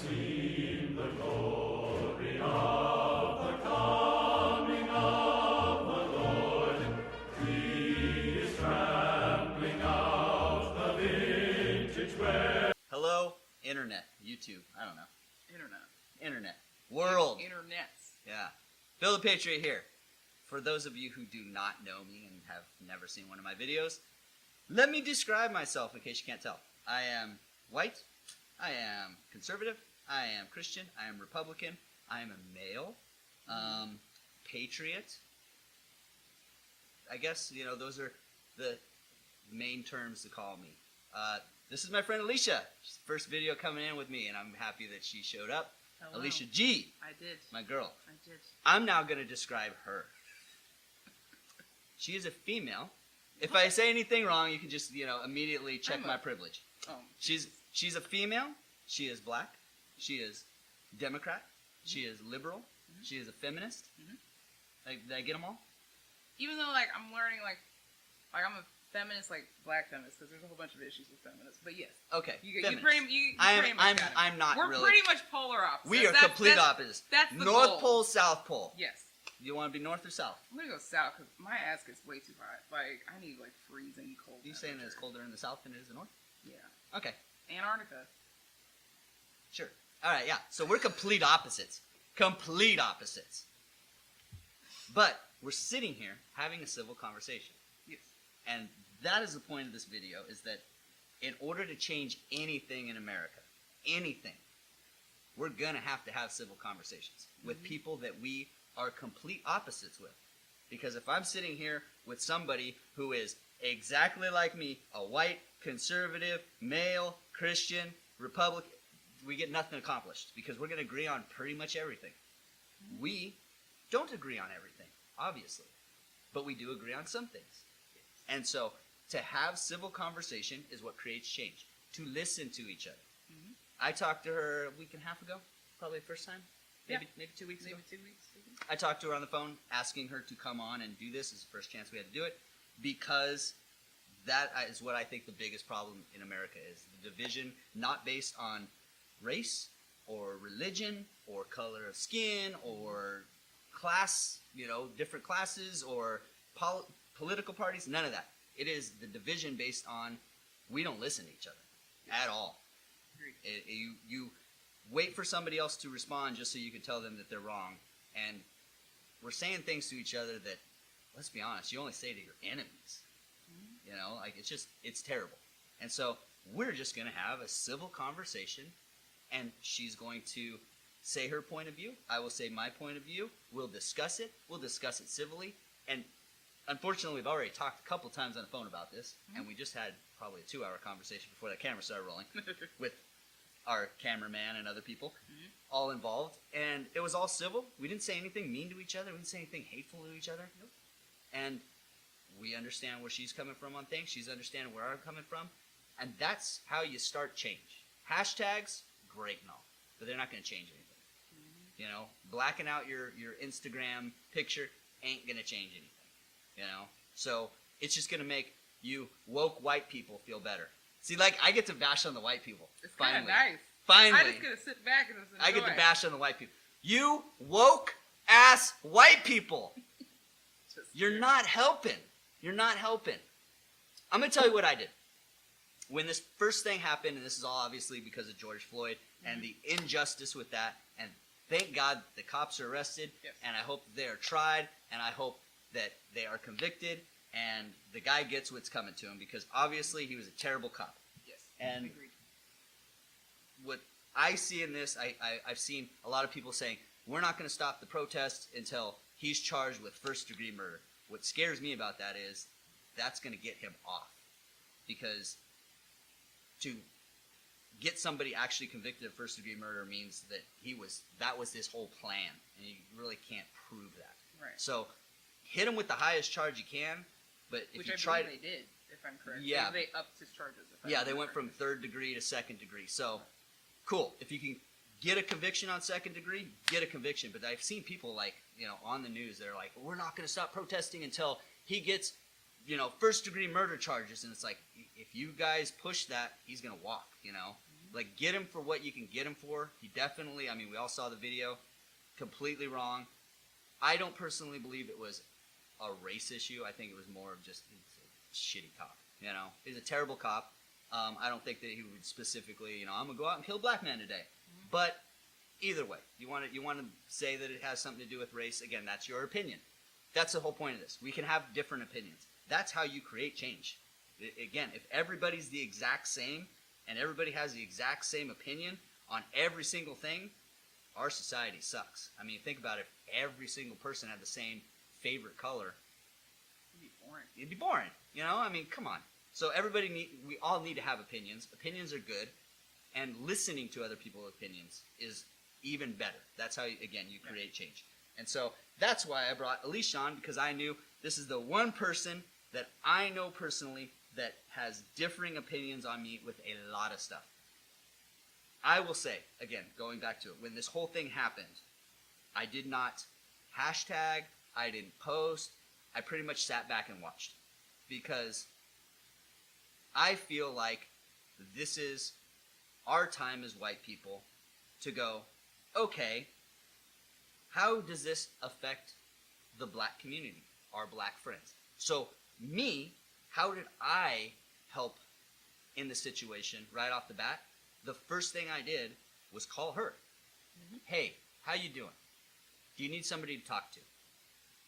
seen the glory of the coming of the Lord. He is trampling out the vintage wear. Hello, Internet, YouTube, I don't know. Internet. World. Internets. Yeah. Bill the Patriot here. For those of you who do not know me and have never seen one of my videos, let me describe myself in case you can't tell. I am white, I am conservative, I am Christian, I am Republican, I am a male, patriot. I guess, those are the main terms to call me. This is my friend Alicia. She's the first video coming in with me, and I'm happy that she showed up. Hello. Alicia G. I did. My girl. I did. I'm now going to describe her. She is a female. If I say anything wrong, you can just, immediately check my privilege. Oh. She's a female. She is black. She is Democrat. She is liberal. She is a feminist. Did I get them all? Even though, I'm learning, I'm a feminist, black feminist, because there's a whole bunch of issues with feminists. But yes. Okay. You pretty much got it. I'm not We're really. We're pretty much polar opposites. We are complete opposites. That's the North goal. Pole, South Pole. Yes. You want to be north or south? I'm going to go south, because my ass gets way too hot. I need, freezing cold. Are you saying that it's colder in the south than it is in the north? Yeah. Okay. Antarctica. Sure. All right, yeah. So we're complete opposites. Complete opposites. But we're sitting here having a civil conversation. Yes. And that is the point of this video, is that in order to change anything in America, anything, we're going to have civil conversations with people that we are complete opposites with. Because if I'm sitting here with somebody who is exactly like me, a white, conservative, male, Christian, Republican, we get nothing accomplished because we're going to agree on pretty much everything. We don't agree on everything, obviously, but we do agree on some things. And so to have civil conversation is what creates change, to listen to each other. I talked to her a week and a half ago, probably the first time, maybe 2 weeks ago. Maybe 2 weeks. I talked to her on the phone, asking her to come on and do this. It's the first chance we had to do it, because that is what I think the biggest problem in America is. The division not based on race or religion or color of skin or class, different classes or political parties, none of that. It is the division based on we don't listen to each other at all. You wait for somebody else to respond just so you can tell them that they're wrong. And we're saying things to each other that, let's be honest, you only say to your enemies. It's terrible. And so we're just going to have a civil conversation, and she's going to say her point of view. I will say my point of view. We'll discuss it. We'll discuss it civilly. And unfortunately, we've already talked a couple times on the phone about this, and we just had probably a 2-hour conversation before the camera started rolling with our cameraman and other people all involved. And it was all civil. We didn't say anything mean to each other. We didn't say anything hateful to each other. Nope. And we understand where she's coming from on things. She's understanding where I'm coming from. And that's how you start change. Hashtags, great and all, but they're not going to change anything. Blacking out your Instagram picture ain't going to change anything. So it's just going to make you woke white people feel better. See, I get to bash on the white people. It's kind of Finally. nice. Finally. I just get to sit back and just enjoy. I get to bash on the white people. You woke-ass white people. You're not helping. You're not helping. I'm going to tell you what I did. When this first thing happened, and this is all obviously because of George Floyd and the injustice with that, and thank God the cops are arrested, and I hope they are tried, and I hope that they are convicted, and the guy gets what's coming to him, because obviously he was a terrible cop. Yes. And Agreed. what I see in this, I've seen a lot of people saying, we're not going to stop the protest until he's charged with first-degree murder. What scares me about that is that's going to get him off, because to get somebody actually convicted of first-degree murder means that that was his whole plan, and you really can't prove that. Right. So hit him with the highest charge you can, but if Which you I try believe they did, if I'm correct. Yeah. They upped his charges. they went from 3rd degree to 2nd degree. So cool. If you can get a conviction on 2nd degree, get a conviction. But I've seen people on the news, they're like, well, we're not going to stop protesting until he gets, first-degree murder charges. And it's like, if you guys push that, he's going to walk, Like, get him for what you can get him for. He definitely, I mean, we all saw the video. Completely wrong. I don't personally believe it was a race issue. I think it was more of just he's a shitty cop. You know, he's a terrible cop. I don't think that he would specifically, you know, I'm gonna go out and kill a black man today. Mm-hmm. But either way, you want to say that it has something to do with race. Again, that's your opinion. That's the whole point of this. We can have different opinions. That's how you create change. Again, if everybody's the exact same and everybody has the exact same opinion on every single thing, our society sucks. I mean, think about it. If every single person had the same favorite color, it'd be boring. You know, I mean, come on. So we all need to have opinions. Opinions are good, and listening to other people's opinions is even better. That's how, again, you create change. And so that's why I brought Alicia on, because I knew this is the one person that I know personally that has differing opinions on me with a lot of stuff. I will say, again, going back to it, when this whole thing happened, I did not hashtag, I didn't post, I pretty much sat back and watched. Because I feel like this is our time as white people to go, okay, how does this affect the black community, our black friends? So me, how did I help in the situation right off the bat? The first thing I did was call her. Mm-hmm. Hey, how you doing? Do you need somebody to talk to?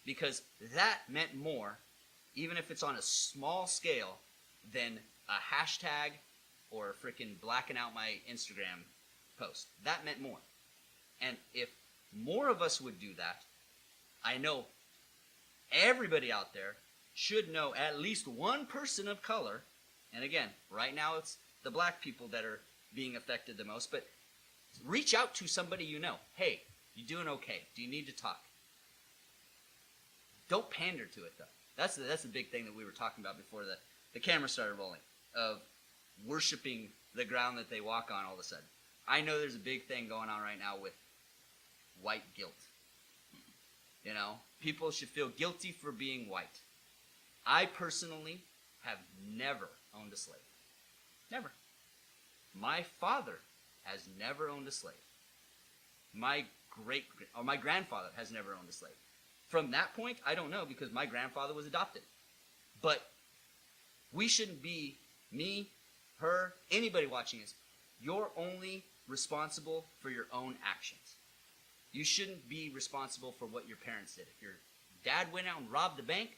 Because that meant more, even if it's on a small scale, than a hashtag or freaking blacking out my Instagram post. That meant more. And if more of us would do that, I know everybody out there should know at least one person of color. And again, right now it's the black people that are being affected the most, but reach out to somebody you know. Hey, you doing okay? Do you need to talk? Don't pander to it, though. That's the big thing that we were talking about before the camera started rolling, of worshiping the ground that they walk on all of a sudden. I know there's a big thing going on right now with white guilt. You know, people should feel guilty for being white. I personally have never owned a slave. Never. My father has never owned a slave. My grandfather has never owned a slave. From that point, I don't know, because my grandfather was adopted. But we shouldn't be, me, her, anybody watching this, you're only responsible for your own actions. You shouldn't be responsible for what your parents did. If your dad went out and robbed a bank,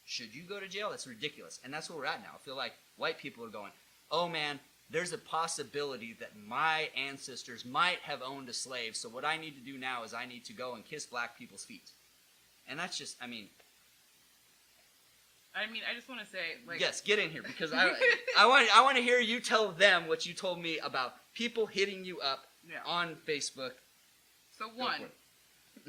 should you go to jail? That's ridiculous. And that's where we're at now. I feel like white people are going, oh man, there's a possibility that my ancestors might have owned a slave, so what I need to do now is I need to go and kiss black people's feet. And that's just, I just want to say, like... Yes, get in here, because I want to hear you tell them what you told me about people hitting you up on Facebook. So one,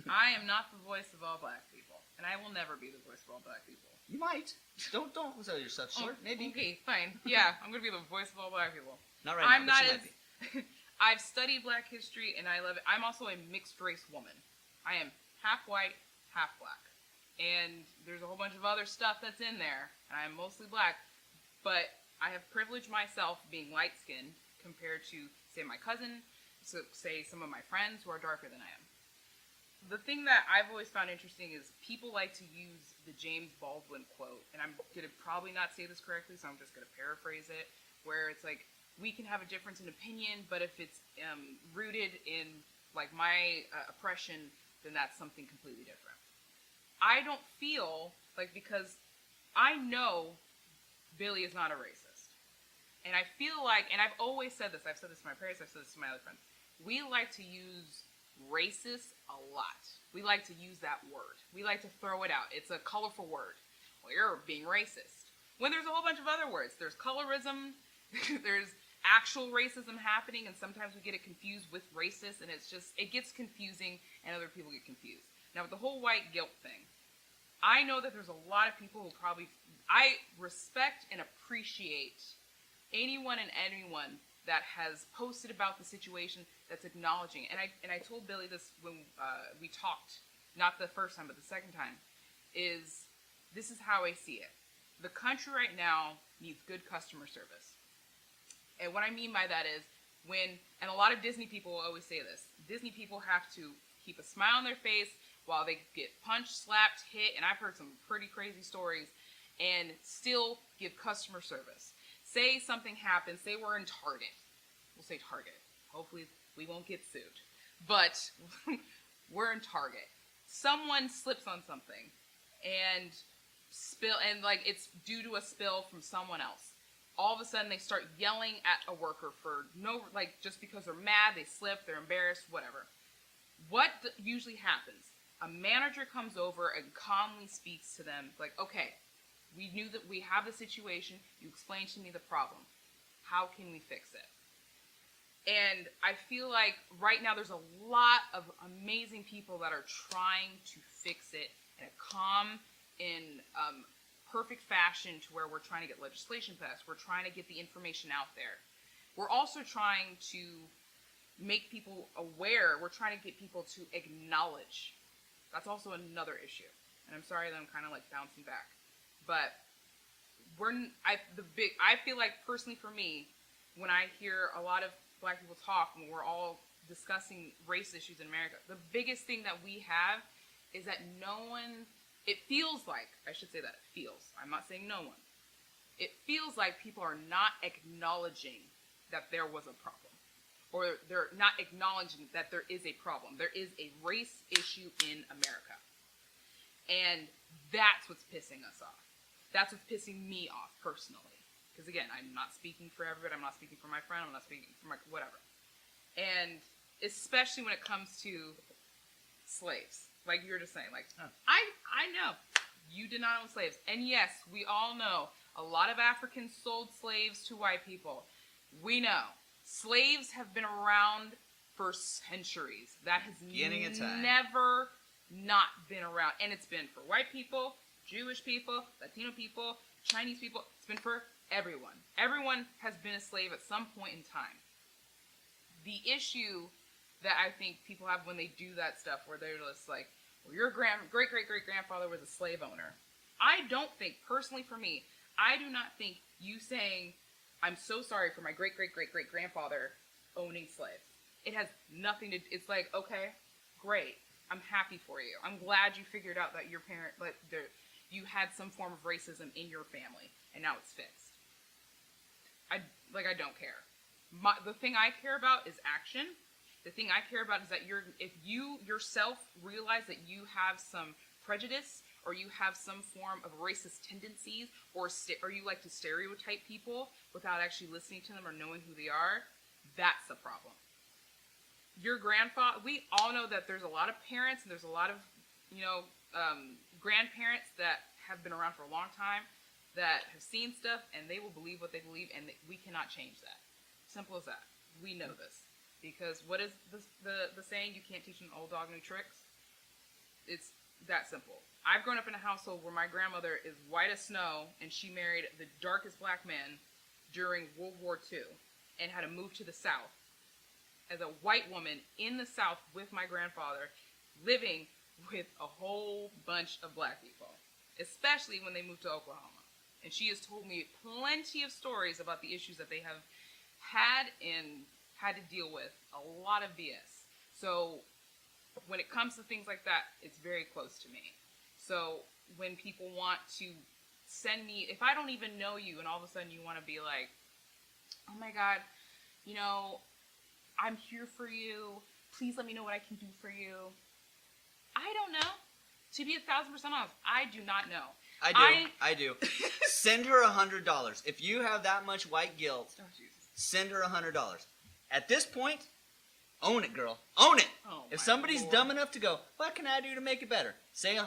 I am not the voice of all black people, and I will never be the voice of all black people. You might. Don't sell yourself short. Maybe. Okay, fine. Yeah, I'm going to be the voice of all black people. Not right now, I'm not but you might be. I've studied black history, and I love it. I'm also a mixed race woman. I am half white, half black. And there's a whole bunch of other stuff that's in there, and I'm mostly black. But I have privileged myself being light-skinned compared to, say, my cousin, say some of my friends who are darker than I am. The thing that I've always found interesting is people like to use the James Baldwin quote, and I'm going to probably not say this correctly, so I'm just going to paraphrase it, where it's like, we can have a difference in opinion, but if it's rooted in, like, my oppression, then that's something completely different. I don't feel like, because I know Billy is not a racist. And I feel like, and I've always said this, I've said this to my parents, I've said this to my other friends, we like to use racist a lot. We like to use that word. We like to throw it out. It's a colorful word. Well, you're being racist. When there's a whole bunch of other words. There's colorism, there's actual racism happening, and sometimes we get it confused with racist, and it gets confusing, and other people get confused. Now, with the whole white guilt thing, I know that there's a lot of people who I respect and appreciate anyone and anyone that has posted about the situation, that's acknowledging it. And I told Billy this when we talked, not the first time, but the second time, this is how I see it. The country right now needs good customer service. And what I mean by that is, And a lot of Disney people will always say this. Disney people have to keep a smile on their face while they get punched, slapped, hit, and I've heard some pretty crazy stories, and still give customer service. Say something happens, say we're in Target. We'll say Target. Hopefully we won't get sued. But we're in Target. Someone slips on something and like it's due to a spill from someone else. All of a sudden they start yelling at a worker for just because they're mad, they slip, they're embarrassed, whatever. What usually happens? A manager comes over and calmly speaks to them, like, okay, we knew that we have the situation, you explained to me the problem. How can we fix it? And I feel like right now there's a lot of amazing people that are trying to fix it in a calm, perfect fashion to where we're trying to get legislation passed. We're trying to get the information out there. We're also trying to make people aware. We're trying to get people to acknowledge. That's also another issue. And I'm sorry that I'm kind of like bouncing back. But I feel like personally for me, when I hear a lot of Black people talk when we're all discussing race issues in America, the biggest thing that we have is that it feels like, I should say that, it feels, I'm not saying no one, it feels like people are not acknowledging that there was a problem. Or they're not acknowledging that there is a problem. There is a race issue in America. And that's what's pissing us off. That's what's pissing me off personally. Because again, I'm not speaking for everybody. I'm not speaking for my friend. I'm not speaking for my whatever. And especially when it comes to slaves. Like you were just saying. Like, I know. You did not own slaves. And yes, we all know a lot of Africans sold slaves to white people. We know. Slaves have been around for centuries. That has never not been around. And it's been for white people, Jewish people, Latino people, Chinese people. It's been for everyone. Everyone has been a slave at some point in time. The issue that I think people have when they do that stuff, where they're just like, well, your great-great-great-grandfather was a slave owner. I don't think, personally for me, I do not think you saying, I'm so sorry for my great-great-great-great-grandfather owning slaves. It has nothing to, it's like, okay, great. I'm happy for you. I'm glad you figured out that your parent, you had some form of racism in your family, and now it's fixed. I don't care. The thing I care about is action. The thing I care about is that if you yourself realize that you have some prejudice, or you have some form of racist tendencies, or you like to stereotype people without actually listening to them or knowing who they are, that's the problem. Your grandfather, we all know that there's a lot of parents and there's a lot of, grandparents that have been around for a long time that have seen stuff, and they will believe what they believe, and we cannot change that. Simple as that. We know this. Because what is the saying, you can't teach an old dog new tricks? It's that simple. I've grown up in a household where my grandmother is white as snow, and she married the darkest black man during World War II and had to move to the South as a white woman in the South with my grandfather, living with a whole bunch of black people, especially when they moved to Oklahoma. And she has told me plenty of stories about the issues that they have had to deal with. A lot of BS. So when it comes to things like that, it's very close to me. So when people want to send me, if I don't even know you and all of a sudden you want to be like, oh my God, I'm here for you. Please let me know what I can do for you. I don't know. To be 1,000% honest, I do not know. I do. Send her $100. If you have that much white guilt, send her $100. At this point, own it, girl. Own it. Oh, if somebody's dumb enough to go, what can I do to make it better? Say $100.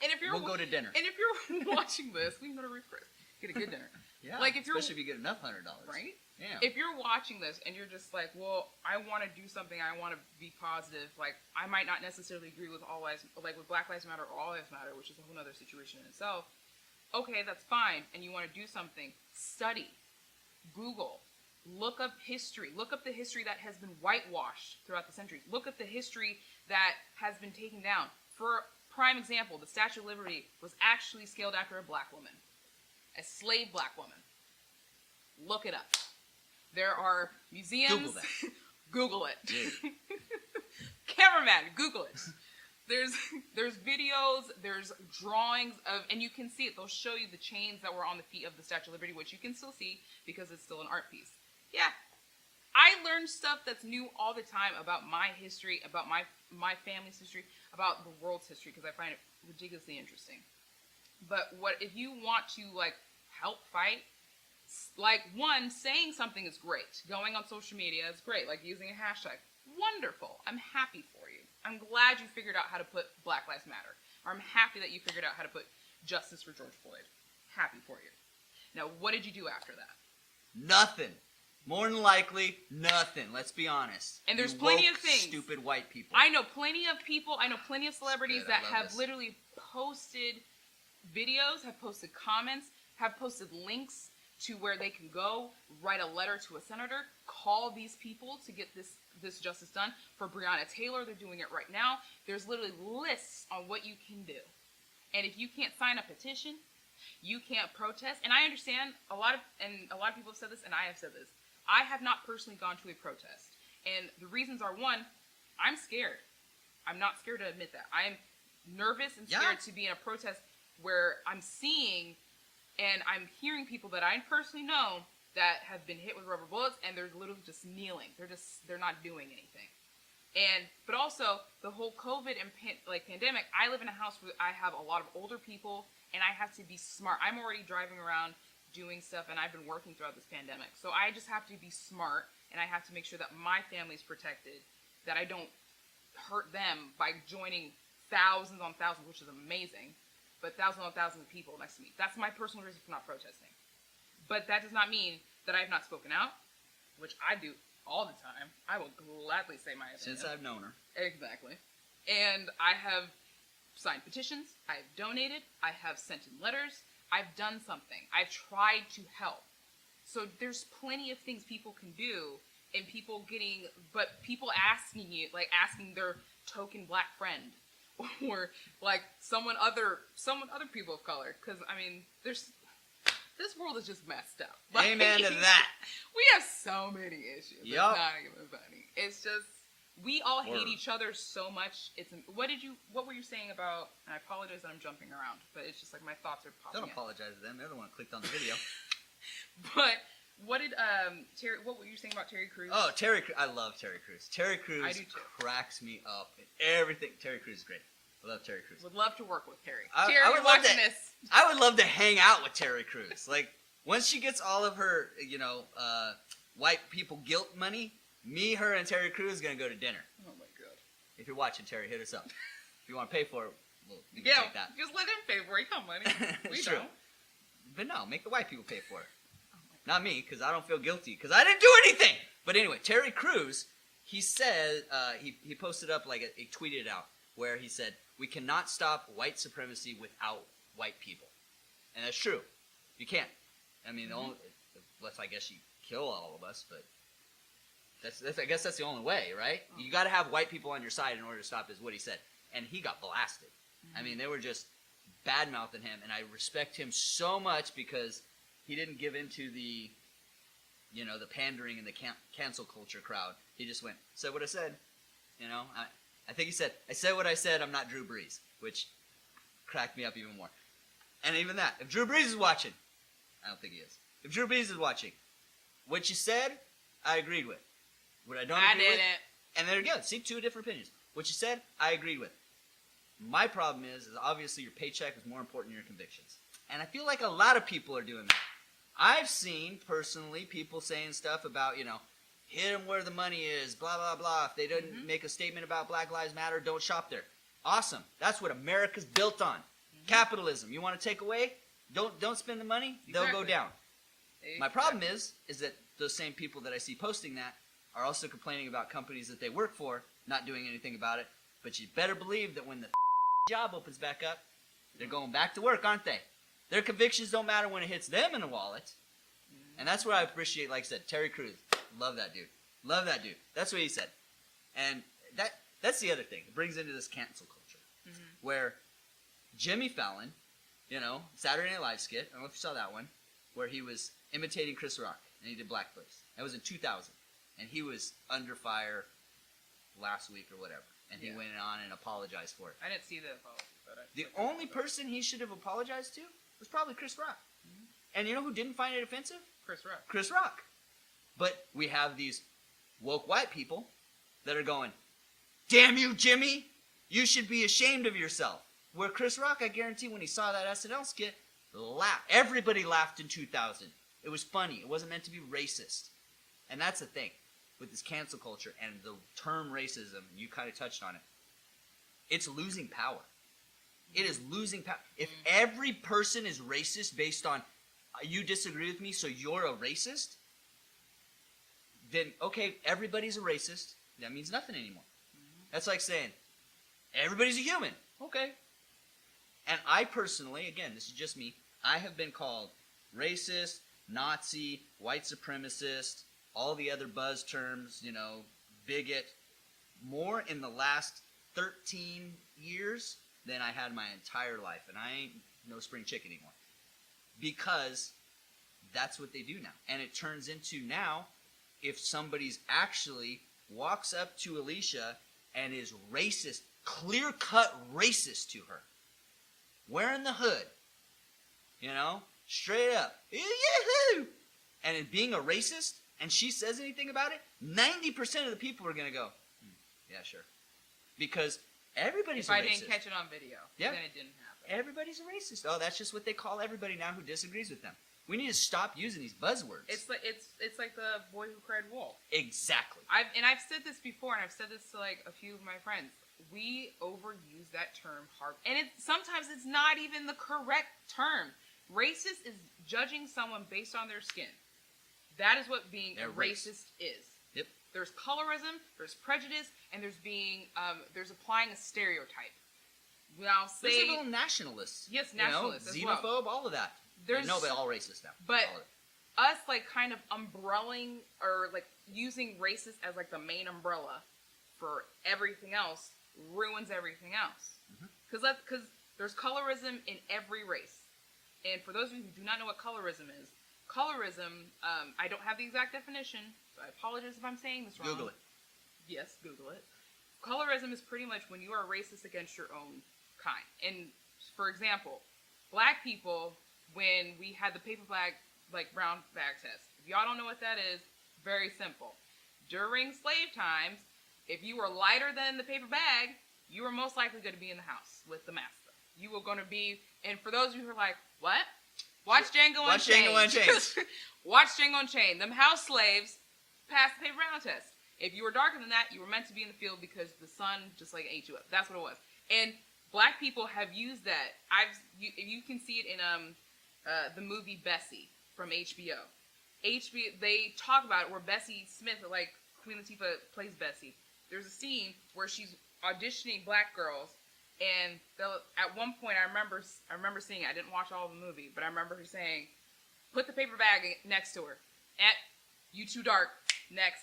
And if we'll go to dinner. And if you're watching this, we can go to Ruth Chris. Get a good dinner. Yeah. Especially if you get enough $100. Right? Yeah. If you're watching this and you're just like, well, I want to do something, I want to be positive, like, I might not necessarily agree with all lives, like with Black Lives Matter or All Lives Matter, which is a whole other situation in itself. Okay, that's fine. And you want to do something. Study. Google. Look up history. Look up the history that has been whitewashed throughout the centuries. Look up the history that has been taken down. For prime example, the Statue of Liberty was actually scaled after a black woman. A slave black woman. Look it up. There are museums. Google that. Google it. Dude. Cameraman, Google it. There's videos, there's drawings of, and you can see it. They'll show you the chains that were on the feet of the Statue of Liberty, which you can still see because it's still an art piece. Yeah. I learn stuff that's new all the time about my history, about my family's history, about the world's history, because I find it ridiculously interesting. But what if you want to like help fight? Like, one, saying something is great. Going on social media is great. Like using a hashtag, wonderful. I'm happy for you. I'm glad you figured out how to put Black Lives Matter. Or I'm happy that you figured out how to put justice for George Floyd. Happy for you. Now, what did you do after that? Nothing. More than likely, nothing. Let's be honest. And there's You plenty woke, of things. Stupid white people. I know plenty of people. I know plenty of celebrities Good, that I love have this. literally posted videos, have posted comments, have posted links to where they can go, write a letter to a senator, call these people to get this justice done. For Breonna Taylor, they're doing it right now. There's literally lists on what you can do. And if you can't sign a petition, you can't protest. And I understand a lot of people have said this, and I have said this. I have not personally gone to a protest. And the reasons are, one, I'm scared. I'm not scared to admit that. I'm nervous and scared to be in a protest where I'm seeing and I'm hearing people that I personally know that have been hit with rubber bullets, and they're literally just kneeling. They're not doing anything. But also the whole COVID and pandemic. I live in a house where I have a lot of older people, and I have to be smart. I'm already driving around doing stuff, and I've been working throughout this pandemic. So I just have to be smart, and I have to make sure that my family's protected, that I don't hurt them by joining thousands on thousands, which is amazing, but thousands on thousands of people next to me. That's my personal reason for not protesting. But that does not mean that I have not spoken out, which I do all the time. I will gladly say my opinion. Since I've known her. Exactly. And I have signed petitions. I have donated. I have sent in letters. I've done something. I've tried to help. So there's plenty of things people can do, and people asking you, like asking their token black friend, or like someone other people of color. Because I mean, this world is just messed up. Like, Amen to that. We have so many issues. It's Yup. not even funny. It's just we all hate Word. each other so much. What were you saying about? And I apologize that I'm jumping around, but it's just like my thoughts are popping. Don't in. apologize to them. They're the one who clicked on the video. But what did Terry? What were you saying about Terry Crews? Oh, Terry Crews. I love Terry Crews. Terry Crews I do too. cracks me up in everything. Terry Crews is great. I love Terry Crews. Would love to work with Terry. I Terry, would you're love watching to- this. I would love to hang out with Terry Crews. Like, once she gets all of her, white people guilt money, me, her, and Terry Crews are going to go to dinner. Oh my god. If you're watching, Terry, hit us up. If you want to pay for it, you can Yeah, take that. just let him pay for it. He got money. We It's true. don't. But no, make the white people pay for it. Oh my God. Not me, because I don't feel guilty, because I didn't do anything. But anyway, Terry Crews, he said, he posted up, like, he tweeted it out, where he said, we cannot stop white supremacy without white people. And that's true. You can't. I mean, unless I guess you kill all of us, but that's I guess that's the only way, right? Oh. You got to have white people on your side in order to stop, is what he said. And he got blasted. Mm-hmm. I mean, they were just bad-mouthing him, and I respect him so much because he didn't give into the, the pandering and the cancel culture crowd. He just went, said what I said. I think he said, I said what I said, I'm not Drew Brees, which cracked me up even more. And even that, if Drew Brees is watching, I don't think he is. If Drew Brees is watching, what you said, I agreed with. What I don't agree with, and there you go. See, two different opinions. What you said, I agreed with. My problem is obviously your paycheck is more important than your convictions. And I feel like a lot of people are doing that. I've seen, personally, people saying stuff about, hit them where the money is, blah, blah, blah. If they didn't make a statement about Black Lives Matter, don't shop there. Awesome. That's what America's built on. Capitalism. You want to take away? Don't spend the money? They'll go down. My problem is that those same people that I see posting that are also complaining about companies that they work for not doing anything about it. But you better believe that when the job opens back up, they're going back to work, aren't they? Their convictions don't matter when it hits them in the wallet. And that's what I appreciate, like I said, Terry Crews. Love that dude. Love that dude. That's what he said. And that's the other thing. It brings into this cancel culture. Where Jimmy Fallon, Saturday Night Live skit, I don't know if you saw that one, where he was imitating Chris Rock. and he did blackface. That was in 2000, and he was under fire last week or whatever, and he went on and apologized for it. I didn't see the apology, but The only person he should have apologized to was probably Chris Rock. Mm-hmm. And you know who didn't find it offensive? Chris Rock. Chris Rock. But we have these woke white people that are going, damn you, Jimmy, you should be ashamed of yourself. Where Chris Rock, I guarantee when he saw that SNL skit, laughed. Everybody laughed in 2000. It was funny. It wasn't meant to be racist. And that's the thing with this cancel culture and the term racism. You kind of touched on it. It's losing power. It is losing power. If every person is racist based on you disagree with me, so you're a racist, then, okay, everybody's a racist. That means nothing anymore. That's like saying, everybody's a human. Okay. And I personally, again, this is just me, I have been called racist, Nazi, white supremacist, all the other buzz terms, you know, bigot, more in the last 13 years than I had my entire life. And I ain't no spring chicken anymore. Because that's what they do now. And it turns into now, if somebody's actually walks up to Alicia and is racist, clear-cut racist to her, wearing the hood, you know, straight up, yahoo! And it being a racist, and she says anything about it, 90% of the people are going to go, yeah, sure. Because everybody's a racist. If I didn't catch it on video, then it didn't happen. Everybody's a racist. Oh, that's just what they call everybody now who disagrees with them. We need to stop using these buzzwords. It's like the boy who cried wolf. Exactly. I've said this before, and I've said this to like a few of my friends. We overuse that term hard, and sometimes it's not even the correct term. Racist is judging someone based on their skin. That is what being a racist is. Yep. There's colorism, there's prejudice, and there's applying a stereotype. Now, there's even nationalists. Yes, nationalists as well. Xenophobe, all of that. No, but all racist now. But us, like, kind of umbrellaing or like using racist as like the main umbrella for everything else ruins everything else. Because there's colorism in every race. And for those of you who do not know what colorism is, I don't have the exact definition, so I apologize if I'm saying this wrong. Google it. Yes, Google it. Colorism is pretty much when you are racist against your own kind. And for example, black people, when we had the paper bag, like brown bag test. If y'all don't know what that is, very simple. During slave times, if you were lighter than the paper bag, you were most likely going to be in the house with the master. You were going to be, and for those of you who are like, what? Watch Django Unchained. Django Unchained. Watch Django Unchained. Them house slaves passed the paper brown test. If you were darker than that, you were meant to be in the field because the sun just like ate you up. That's what it was. And black people have used that. You can see it in the movie Bessie from HBO. They talk about it where Bessie Smith, like Queen Latifah plays Bessie. There's a scene where she's auditioning black girls, and at one point I remember seeing it. I didn't watch all of the movie, but I remember her saying, "Put the paper bag next to her. You too dark. Next."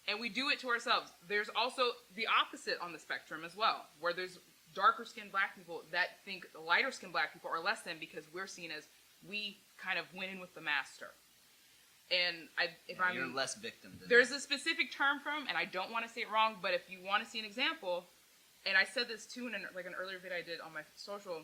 And we do it to ourselves. There's also the opposite on the spectrum as well, where there's darker skinned black people that think lighter skinned black people are less than because we're seen as we kind of went in with the master. And you're less victim than there's a specific term for them, and I don't want to say it wrong, but if you want to see an example, and I said this too in an earlier video I did on my social,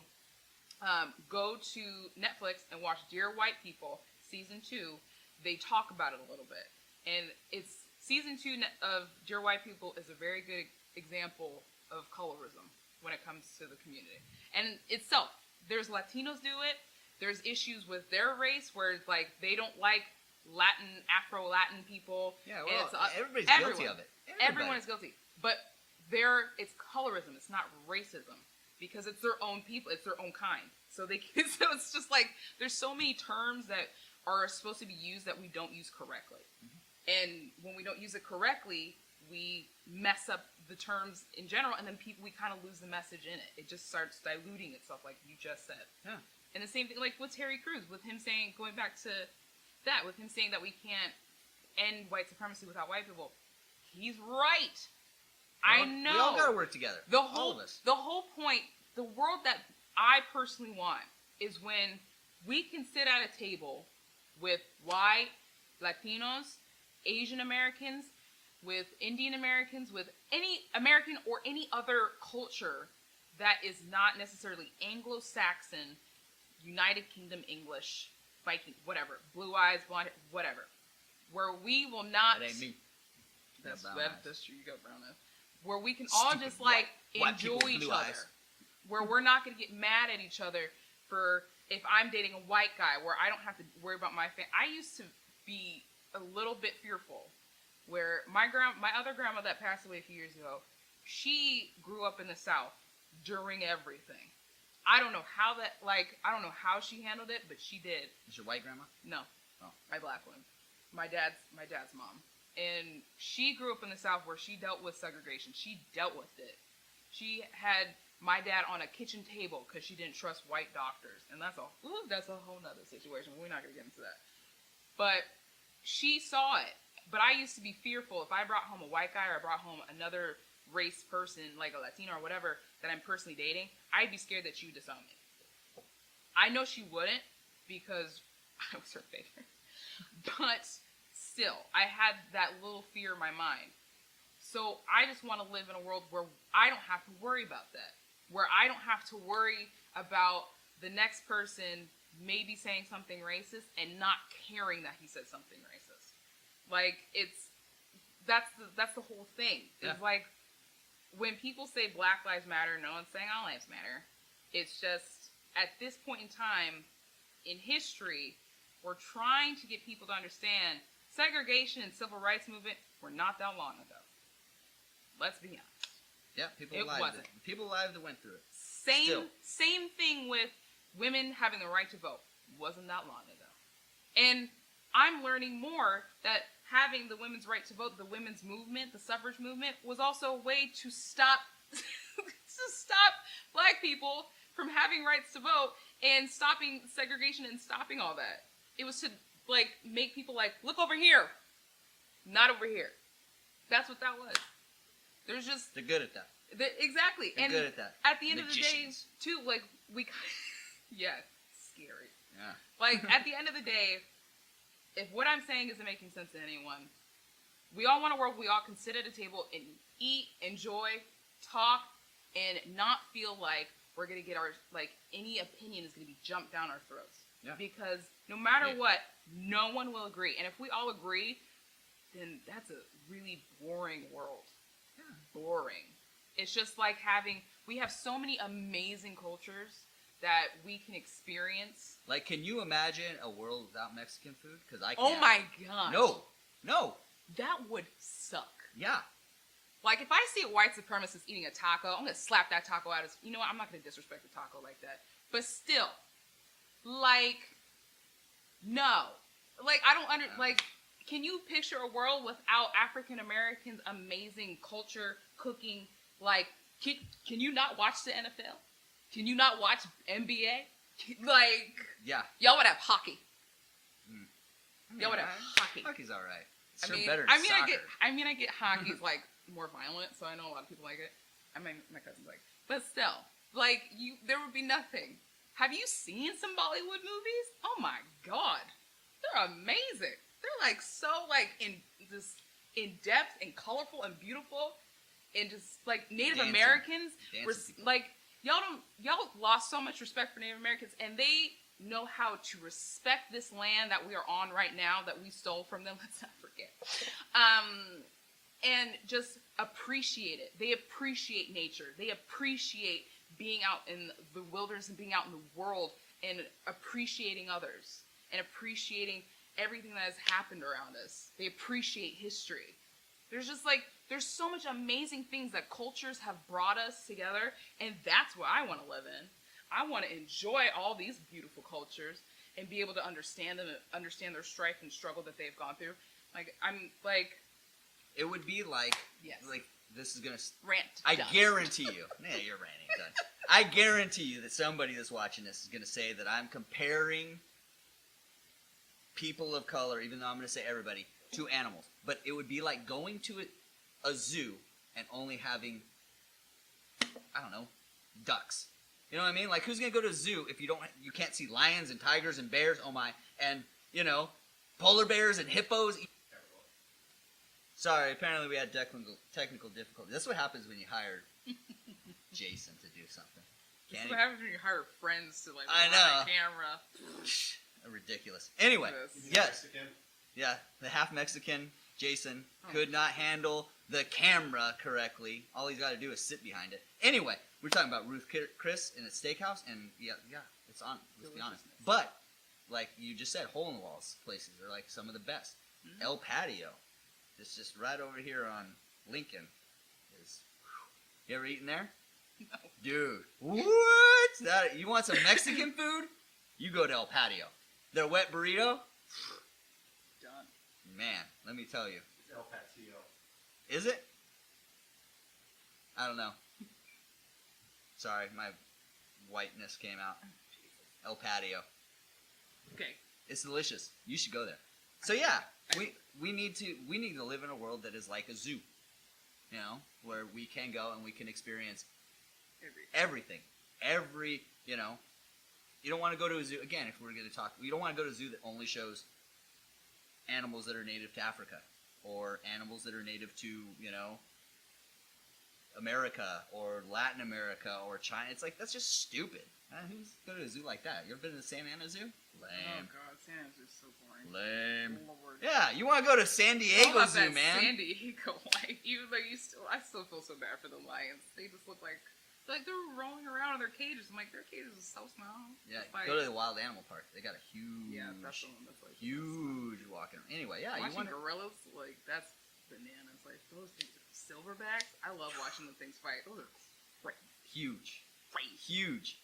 go to Netflix and watch Dear White People season 2. They talk about it a little bit, and it's season 2 of Dear White People is a very good example of colorism when it comes to the community. And itself, there's Latinos do it. There's issues with their race where it's like they don't like Afro-Latin people. Yeah, well, everybody's guilty of it. Everyone is guilty. But it's colorism. It's not racism because it's their own people. It's their own kind. So it's just like there's so many terms that are supposed to be used that we don't use correctly. And when we don't use it correctly, we mess up the terms in general, and then we kind of lose the message in it. It just starts diluting itself, like you just said. Yeah. And the same thing, like with Terry Crews, with him saying, going back to that, with him saying that we can't end white supremacy without white people. He's right. I know. We all got to work together. All of us. The whole point, the world that I personally want is when we can sit at a table with white, Latinos, Asian Americans, with Indian Americans, with any American or any other culture that is not necessarily Anglo-Saxon, United Kingdom English, Viking, whatever, blue eyes, blonde, whatever, where we will not. That ain't me. That's true. You got brown eyes. Where we can all just like enjoy each other. Where we're not going to get mad at each other for if I'm dating a white guy, where I don't have to worry about my family. I used to be a little bit fearful. Where my other grandma that passed away a few years ago, she grew up in the South during everything. I don't know how she handled it, but she did. Is your white grandma? No. Oh. My black one. My dad's mom. And she grew up in the South where she dealt with segregation. She dealt with it. She had my dad on a kitchen table because she didn't trust white doctors. And that's a whole nother situation. We're not going to get into that. But she saw it. But I used to be fearful if I brought home a white guy or I brought home another race person, like a Latino or whatever, that I'm personally dating, I'd be scared that she would disown me. I know she wouldn't because I was her favorite. But still, I had that little fear in my mind. So I just want to live in a world where I don't have to worry about that. Where I don't have to worry about the next person maybe saying something racist and not caring that he said something racist. Like, that's the whole thing. Yeah. It's like, when people say Black Lives Matter, no one's saying all lives matter. It's just, at this point in time, in history, we're trying to get people to understand segregation and civil rights movement were not that long ago. Let's be honest. Yeah, people It alive. wasn't. People alive that went through it. Same thing with women having the right to vote. Wasn't that long ago. And I'm learning more that having the women's right to vote, the women's movement, the suffrage movement, was also a way to stop black people from having rights to vote and stopping segregation and stopping all that. It was to like make people like, look over here, not over here. That's what that was. There's just They're good at that. Exactly. They're and good at that. At the end Magicians. of the day, too, like yeah, scary. Yeah. Like at the end of the day, if what I'm saying isn't making sense to anyone, we all want a world we all can sit at a table and eat, enjoy, talk, and not feel like we're gonna get any opinion is gonna be jumped down our throats. Yeah. Because no matter what, no one will agree. And if we all agree, then that's a really boring world. Yeah. Boring. It's just like we have so many amazing cultures that we can experience. Like, can you imagine a world without Mexican food? Because I can't. Oh my god. No. That would suck. Yeah. Like, if I see a white supremacist eating a taco, I'm going to slap that taco out. You know what? I'm not going to disrespect the taco like that. But still, like, no. Like, I don't like, can you picture a world without African Americans' amazing culture, cooking? Like, can you not watch the NFL? Can you not watch NBA? Like, yeah, y'all would have hockey. Y'all would have hockey. Hockey's all right. It's I mean, better than I mean, soccer. I get hockey's like more violent, so I know a lot of people like it. I mean, my cousin's like, but still, like there would be nothing. Have you seen some Bollywood movies? Oh my god, they're amazing. They're like so like in depth and colorful and beautiful, and just like Native Americans were like y'all lost so much respect for Native Americans, and they know how to respect this land that we are on right now that we stole from them. Let's not forget. And just appreciate it. They appreciate nature. They appreciate being out in the wilderness and being out in the world and appreciating others and appreciating everything that has happened around us. They appreciate history. There's so much amazing things that cultures have brought us together, and that's what I want to live in. I want to enjoy all these beautiful cultures and be able to understand them, understand their strife and struggle that they've gone through. It would be like, yes. Like this is gonna rant. I guarantee you. Yeah, you're ranting. Done. I guarantee you that somebody that's watching this is gonna say that I'm comparing people of color, even though I'm gonna say everybody, to animals. But it would be like going to a zoo and only having, I don't know, ducks. You know what I mean? Like, who's gonna go to a zoo if you can't see lions and tigers and bears? Oh my! And polar bears and hippos. Sorry, apparently we had technical difficulty. That's what happens when you hire Jason to do something. This is what happens when you hire friends to like I run know. a camera. Ridiculous. Anyway, Yes. yes, Mexican. yeah, the half Mexican Jason could not handle the camera correctly. All he's got to do is sit behind it. Anyway, we're talking about Ruth Chris in a steakhouse, and yeah, it's on. Let's be honest. But like you just said, hole in the walls places are like some of the best. Mm-hmm. El Patio, it's just right over here on Lincoln. Is you ever eaten there? No. Dude, what? That you want some Mexican food? You go to El Patio. Their wet burrito, Done. man. Let me tell you, It's El Patio. is it? I don't know. Sorry, my whiteness came out. El Patio. Okay. It's delicious. You should go there. So yeah, we need to live in a world that is like a zoo. You know, where we can go and we can experience everything. You know, you don't want to go to a zoo again. If we're going to talk, you don't want to go to a zoo that only shows animals that are native to Africa or animals that are native to, you know, America or Latin America or China. It's like that's just stupid. Who's going to a zoo like that? You ever been to the Santa Ana Zoo? Oh Lame. god, Santa's just so boring. Lame. Lord. Yeah, you want to go to San Diego All about Zoo, that man? San Diego, like I still feel so bad for the lions. They just look like they're rolling around in their cages. I'm like, their cages are so small. Yeah, Like, go to the wild animal park. They got a huge, that's the one that's like huge walking. Anyway, yeah, you watching want to. gorillas, like that's bananas. Like those things, silverbacks. I love watching the things fight. Those are crazy. Huge, huge.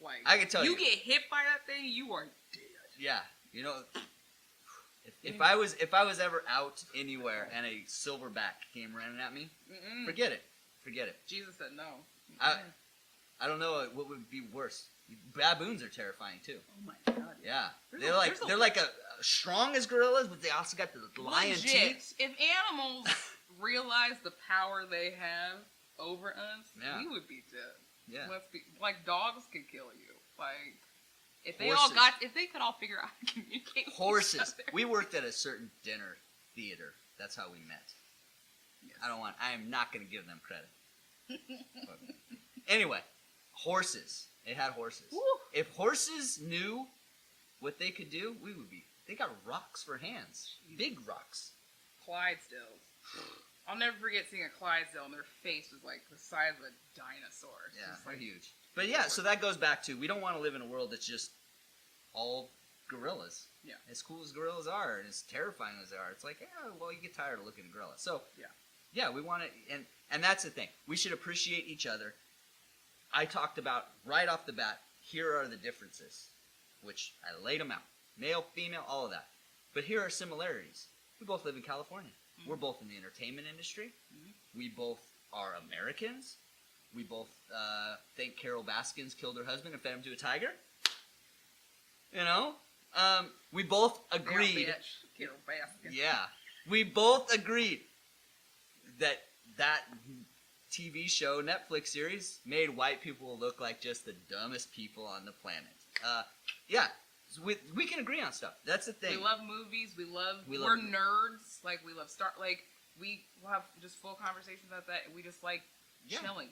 Like I can tell you. you get hit by that thing, you are dead. Yeah, you know, if I was ever out anywhere and a silverback came running at me, forget it. Jesus said no. I don't know what would be worse. Baboons are terrifying too. Oh my god. Yeah, There's they're like a strong as gorillas, but they also got the lion Legit, teeth. if animals realize the power they have over us, Yeah. we would be dead. Yeah, Let's be like dogs can kill you. Like if they Horses. if they could all figure out how to communicate. with each horses. other. We worked at a certain dinner theater. That's how we met. Yes. I am not going to give them credit. But anyway, horses. It had horses. Woo. If horses knew what they could do, we would be. They got rocks for hands. Big rocks. Clydesdales. I'll never forget seeing a Clydesdale and their face was like the size of a dinosaur. It's Yeah, just they're like, huge. But yeah, so that goes back to we don't want to live in a world that's just all gorillas. Yeah. As cool as gorillas are and as terrifying as they are, it's like, yeah, well, you get tired of looking at gorillas. So yeah, we want to, and that's the thing. We should appreciate each other. I talked about right off the bat. Here are the differences, which I laid them out: male, female, all of that. But here are similarities. We both live in California. Mm-hmm. We're both in the entertainment industry. Mm-hmm. We both are Americans. We both think Carol Baskins killed her husband and fed him to a tiger. You know, we both agreed. Carol Baskin. Yeah, we both agreed that TV show, Netflix series, made white people look like just the dumbest people on the planet. Yeah, so we can agree on stuff. That's the thing. We love movies. We're love- nerds. Like we love we will have just full conversations about that. And we just like Yeah. chilling.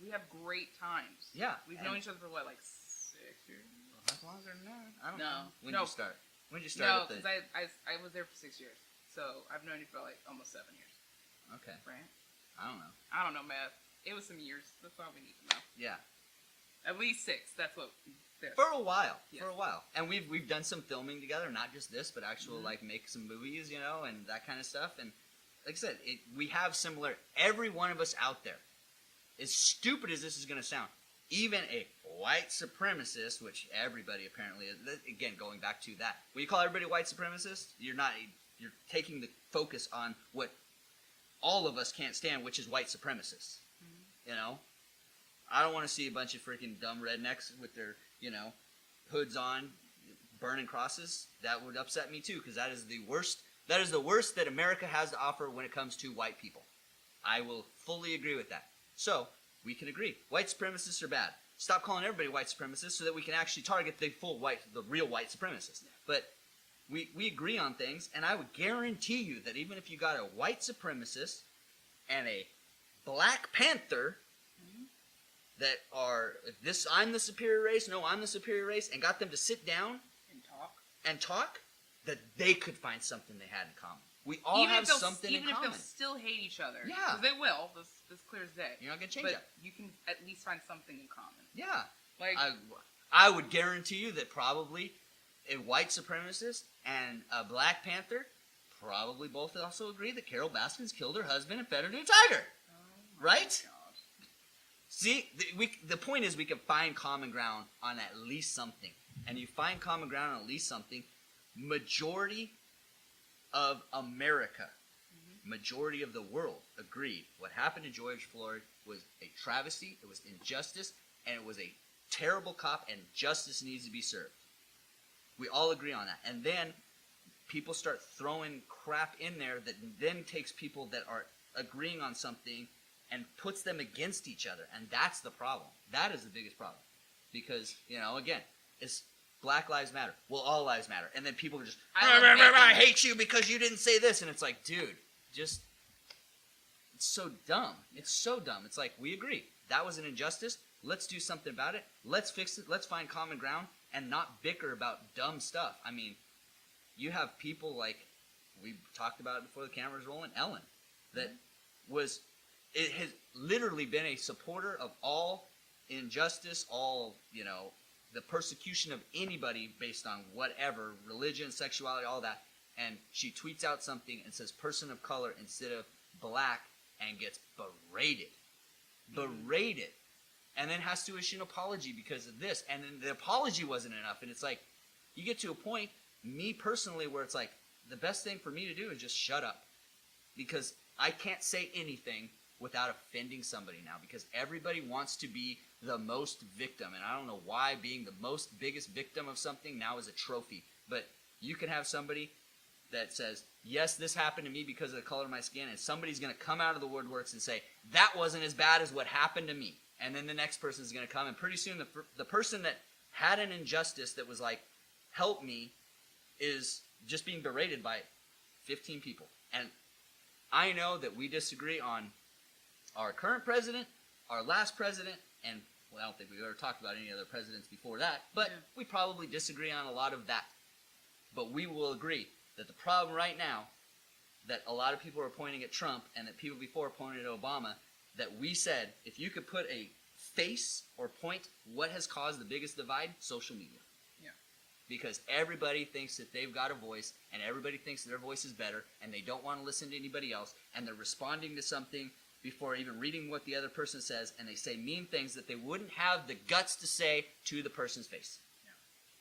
We have great times. Yeah, We've and- known each other for what, like 6 years? That's longer than that. I don't No. know. When No. did you start? When did you No, start? because I was there for 6 years. So I've known you for like almost 7 years, Okay, right? I don't know. I don't know math. It was some years. That's all we need to know. Yeah, At least 6. That's what. for a while. Yeah. For a while, and we've done some filming together. Not just this, but actual like make some movies, you know, and that kind of stuff. And like I said, we have similar. Every one of us out there, as stupid as this is going to sound, even a white supremacist, which everybody apparently is. Again, going back to that, when you call everybody white supremacist, you're taking the focus on what all of us can't stand, which is white supremacists. You know, I don't want to see a bunch of freaking dumb rednecks with their, you know, hoods on, burning crosses. That would upset me too, because that is the worst. That is the worst that America has to offer when it comes to white people. I will fully agree with that. So we can agree. White supremacists are bad. Stop calling everybody white supremacists so that we can actually target the real white supremacists. But we agree on things, and I would guarantee you that even if you got a white supremacist and a Black Panther that are this, I'm the superior race, no, I'm the superior race, and got them to sit down and talk, that they could find something they had in common. We all even have something in common. Even if they'll still hate each other. Yeah. Because they will. This clear as day. You're not going to change but that. You can at least find something in common. Yeah. Like, I would guarantee you that probably a white supremacist and a Black Panther probably both also agree that Carol Baskins killed her husband and fed her to a tiger. oh Right? God. See, the point is we can find common ground on at least something. And you find common ground on at least something. Majority of America, majority of the world agreed what happened to George Floyd was a travesty, it was injustice, and it was a terrible cop, and justice needs to be served. We all agree on that. And then people start throwing crap in there that then takes people that are agreeing on something and puts them against each other. And that's the problem. That is the biggest problem. Because, again, it's Black Lives Matter. Well, all lives matter. And then people are just, I hate you because you didn't say this. And it's like, dude, it's so dumb. It's so dumb. It's like, we agree. That was an injustice. Let's do something about it. Let's fix it. Let's find common ground and not bicker about dumb stuff. I mean, you have people like, we talked about it before the cameras rolling, Ellen, that it has literally been a supporter of all injustice, all, the persecution of anybody based on whatever, religion, sexuality, all that. And she tweets out something and says person of color instead of black and gets berated. Berated. And then has to issue an apology because of this. And then the apology wasn't enough. And it's like, you get to a point, me personally, where it's like, the best thing for me to do is just shut up. Because I can't say anything without offending somebody now. Because everybody wants to be the most victim. And I don't know why being the biggest victim of something now is a trophy. But you can have somebody that says, yes, this happened to me because of the color of my skin. And somebody's going to come out of the woodworks and say, that wasn't as bad as what happened to me. And then the next person is going to come. And pretty soon the person that had an injustice that was like, help me, is just being berated by 15 people. And I know that we disagree on our current president, our last president, and I don't think we've ever talked about any other presidents before that, but we probably disagree on a lot of that. But we will agree that the problem right now, that a lot of people are pointing at Trump and that people before pointed at Obama, that we said, if you could put a face or point what has caused the biggest divide, social media. Yeah. Because everybody thinks that they've got a voice, and everybody thinks their voice is better, and they don't want to listen to anybody else, and they're responding to something before even reading what the other person says, and they say mean things that they wouldn't have the guts to say to the person's face. Yeah.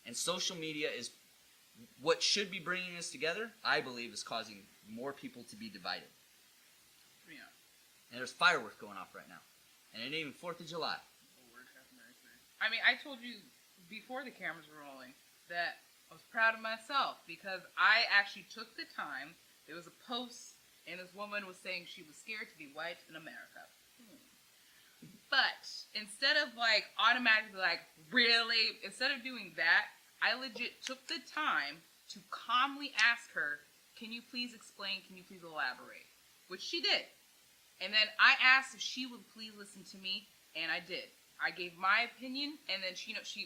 And social media is what should be bringing us together, I believe, is causing more people to be divided. Yeah. And there's fireworks going off right now. And it ain't even 4th of July. Lord have mercy. I mean, I told you before the cameras were rolling that I was proud of myself because I actually took the time. There was a post, and this woman was saying she was scared to be white in America. But instead of automatically really, instead of doing that, I legit took the time to calmly ask her, can you please explain, can you please elaborate? Which she did. And then I asked if she would please listen to me, and I did. I gave my opinion, and then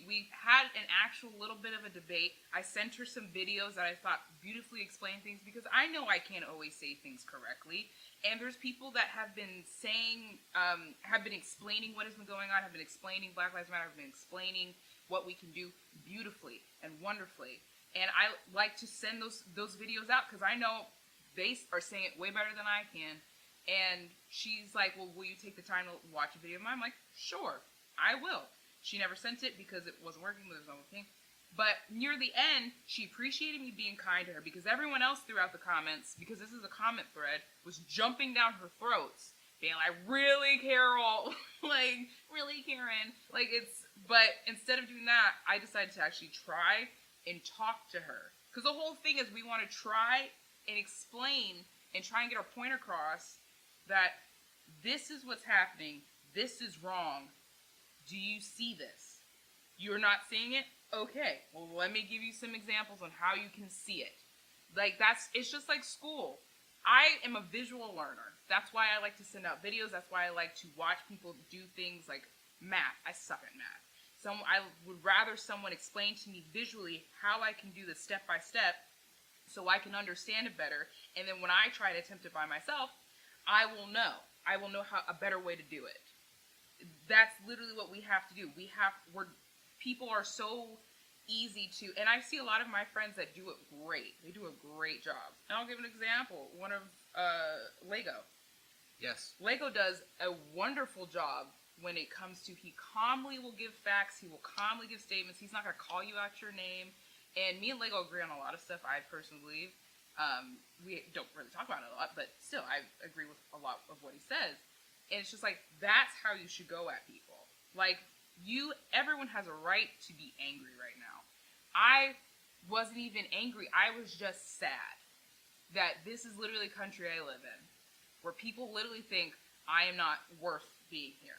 we had an actual little bit of a debate. I sent her some videos that I thought beautifully explained things because I know I can't always say things correctly. And there's people that have been saying, have been explaining what has been going on, have been explaining Black Lives Matter, have been explaining what we can do beautifully and wonderfully. And I like to send those videos out because I know they are saying it way better than I can. And she's like, well, will you take the time to watch a video of mine? I'm like, sure, I will. She never sent it because it wasn't working. There's no thing. But near the end, she appreciated me being kind to her because everyone else throughout the comments, because this is a comment thread, was jumping down her throats, being like, really, Carol? Really, Karen? But instead of doing that, I decided to actually try and talk to her. Because the whole thing is we want to try and explain and try and get our point across that this is what's happening. This is wrong. Do you see this? You're not seeing it? Okay, well, let me give you some examples on how you can see it. It's just like school. I am a visual learner. That's why I like to send out videos. That's why I like to watch people do things like math. I suck at math. I would rather someone explain to me visually how I can do this step by step so I can understand it better. And then when I try to attempt it by myself, I will know. I will know how a better way to do it. That's literally what we have to do. People are so easy to, and I see a lot of my friends that do it great. They do a great job. And I'll give an example. One of Lego. Yes. Lego does a wonderful job when it comes to, he calmly will give facts, he will calmly give statements, he's not going to call you out your name. And me and Lego agree on a lot of stuff, I personally believe. We don't really talk about it a lot, but still, I agree with a lot of what he says. And it's just like, that's how you should go at people. Like, everyone has a right to be angry right now. I wasn't even angry, I was just sad that this is literally the country I live in, where people literally think I am not worth being here.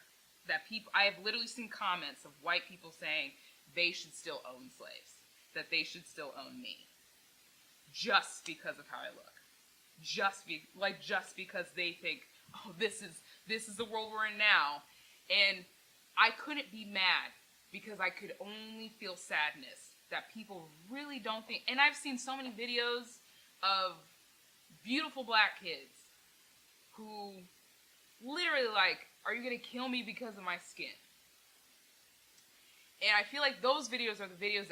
I have literally seen comments of white people saying they should still own slaves, that they should still own me, just because of how I look, just because they think, oh, this is the world we're in now, and I couldn't be mad because I could only feel sadness that people really don't think. And I've seen so many videos of beautiful black kids who literally like, are you going to kill me because of my skin? And I feel like those videos are the videos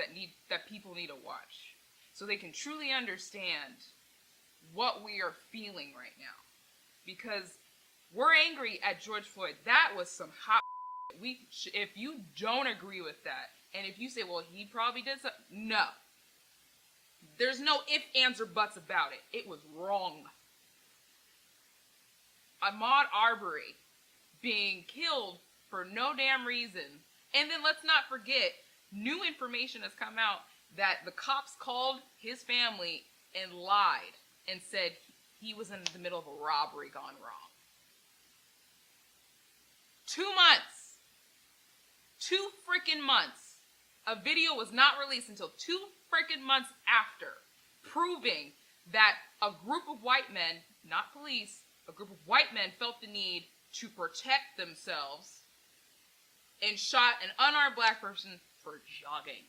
that people need to watch so they can truly understand what we are feeling right now. Because we're angry at George Floyd. That was some hot shit. If you don't agree with that, and if you say, well, he probably did something, no. There's no ifs, ands, or buts about it. It was wrong. Ahmaud Arbery being killed for no damn reason. And then let's not forget, new information has come out that the cops called his family and lied and said he was in the middle of a robbery gone wrong. 2 months. 2 freaking months. A video was not released until 2 freaking months after, proving that a group of white men, not police, a group of white men felt the need to protect themselves and shot an unarmed black person for jogging.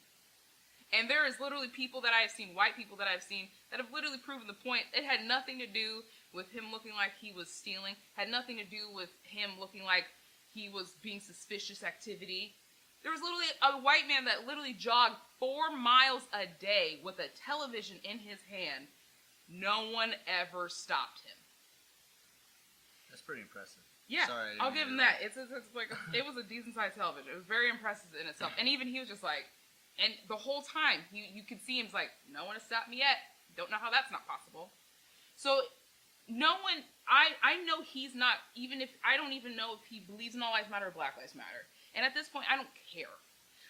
And there is literally people that I have seen, white people that I've seen, that have literally proven the point. It had nothing to do with him looking like he was stealing, had nothing to do with him looking like he was being suspicious activity. There was literally a white man that literally jogged 4 miles a day with a television in his hand. No one ever stopped him. That's pretty impressive. Yeah, Sorry, I'll give him that. It's like it was a decent sized television. It was very impressive in itself. And even he was just like, and the whole time you could see him like, no one has stopped me yet. Don't know how that's not possible. So no one, I know he's not, even if, I don't even know if he believes in All Lives Matter or Black Lives Matter. And at this point, I don't care.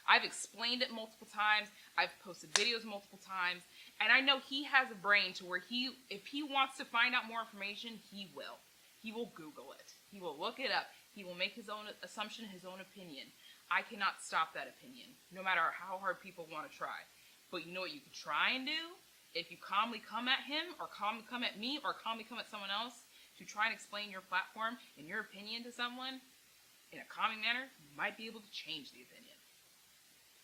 I've explained it multiple times. I've posted videos multiple times. And I know he has a brain to where if he wants to find out more information, he will. He will Google it. He will look it up. He will make his own assumption, his own opinion. I cannot stop that opinion, no matter how hard people want to try. But you know what you can try and do? If you calmly come at him, or calmly come at me, or calmly come at someone else to try and explain your platform and your opinion to someone in a calming manner, you might be able to change the opinion.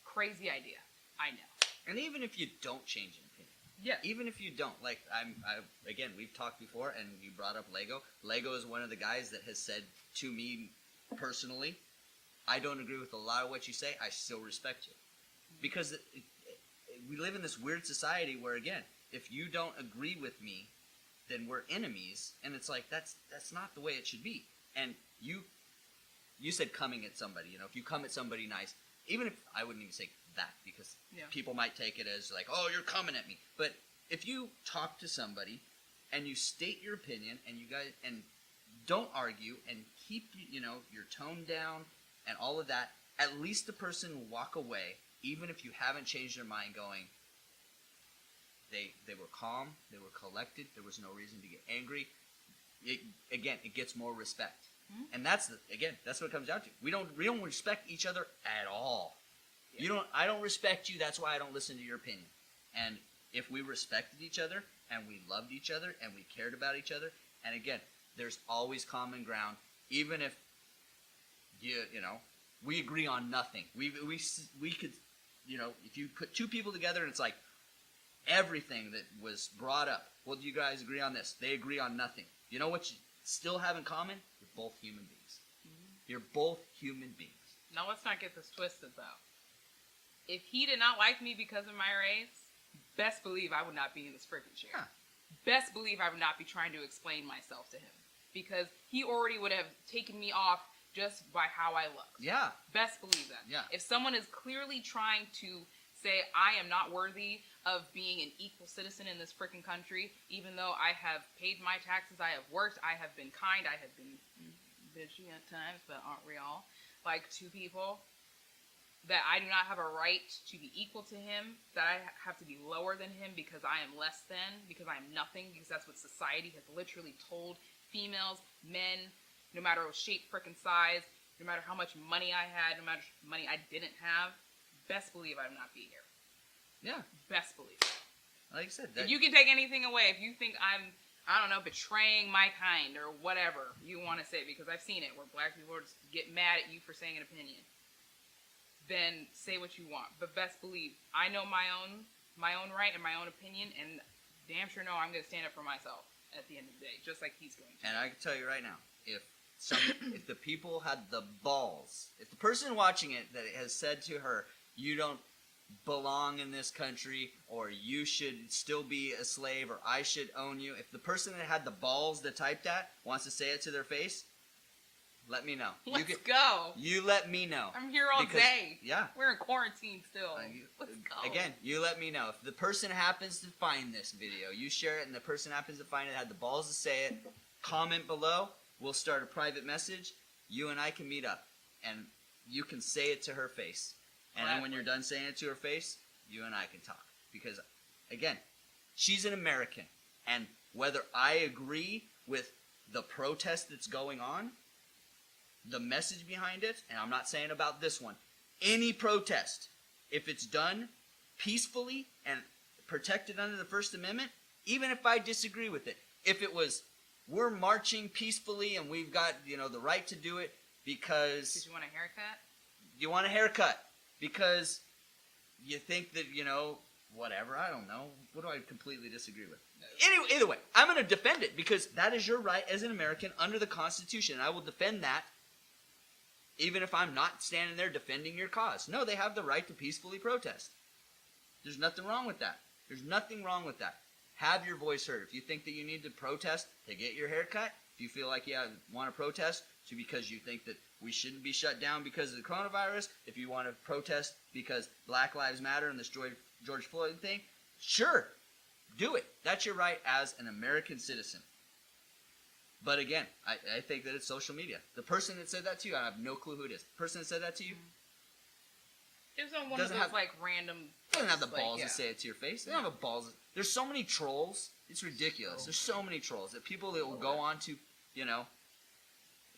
Crazy idea. I know. And even if you don't change an opinion. Yeah. Even if you don't, like again, we've talked before, and you brought up Lego. Lego is one of the guys that has said to me personally, I don't agree with a lot of what you say. I still respect you, because we live in this weird society where, again, if you don't agree with me, then we're enemies, and it's like that's not the way it should be. And you said coming at somebody. You know, if you come at somebody nice, even if I wouldn't even say that, because people might take it as like, oh, you're coming at me. But if you talk to somebody and you state your opinion, and you guys and don't argue and keep your tone down and all of that, at least the person will walk away, even if you haven't changed their mind, going, they were calm, they were collected, there was no reason to get angry. It gets more respect. Mm-hmm. And that's what it comes down to. We don't respect each other at all. I don't respect you, that's why I don't listen to your opinion. And if we respected each other, and we loved each other, and we cared about each other, and again, there's always common ground, even if, we agree on nothing. We could, if you put two people together and it's like everything that was brought up, well, do you guys agree on this? They agree on nothing. You know what you still have in common? You're both human beings. Mm-hmm. You're both human beings. Now let's not get this twisted, though. If he did not like me because of my race, best believe I would not be in this freaking chair. Yeah. Best believe I would not be trying to explain myself to him. Because he already would have taken me off just by how I look. Yeah. Best believe that. Yeah. If someone is clearly trying to say, I am not worthy of being an equal citizen in this freaking country, even though I have paid my taxes, I have worked, I have been kind, I have been bitchy at times, but aren't we all? Like, to people, that I do not have a right to be equal to him, that I have to be lower than him because I am less than, because I am nothing, because that's what society has literally told females, men, no matter what shape, frickin' size, no matter how much money I had, no matter how much money I didn't have, best believe I would not be here. Yeah. Best believe. Like I said, if you can take anything away, if you think I'm, I don't know, betraying my kind or whatever you want to say, because I've seen it where black people just get mad at you for saying an opinion, then say what you want. But best believe, I know my own right and my own opinion, and damn sure know I'm going to stand up for myself at the end of the day, just like he's going to. And I can tell you right now, if the people had the balls, if the person watching it that has said to her, you don't belong in this country, or you should still be a slave, or I should own you, if the person that had the balls that typed that wants to say it to their face, let me know. Let's go. You let me know. I'm here all day. Yeah. We're in quarantine still. Let's go. Again, you let me know. If the person happens to find this video, you share it, and the person happens to find it, had the balls to say it, comment below. We'll start a private message. You and I can meet up, and you can say it to her face. And then when you're done saying it to her face, you and I can talk. Because, again, she's an American. And whether I agree with the protest that's going on, the message behind it, and I'm not saying about this one, any protest, if it's done peacefully and protected under the First Amendment, even if I disagree with it, if it was, we're marching peacefully and we've got, the right to do it because... Did you want a haircut? You want a haircut because you think that, whatever, I don't know. What do I completely disagree with? Anyway, either way, I'm going to defend it because that is your right as an American under the Constitution. And I will defend that even if I'm not standing there defending your cause. No, they have the right to peacefully protest. There's nothing wrong with that. There's nothing wrong with that. Have your voice heard. If you think that you need to protest to get your hair cut, if you feel like you want to protest because you think that we shouldn't be shut down because of the coronavirus, if you want to protest because Black Lives Matter and this George Floyd thing, sure, do it. That's your right as an American citizen. But again, I think that it's social media. The person that said that to you, I have no clue who it is. The person that said that to you, it was on one of those random. Doesn't have the balls to say it to your face. They don't have the balls. There's so many trolls. It's ridiculous. There's so many trolls that people that will go on to,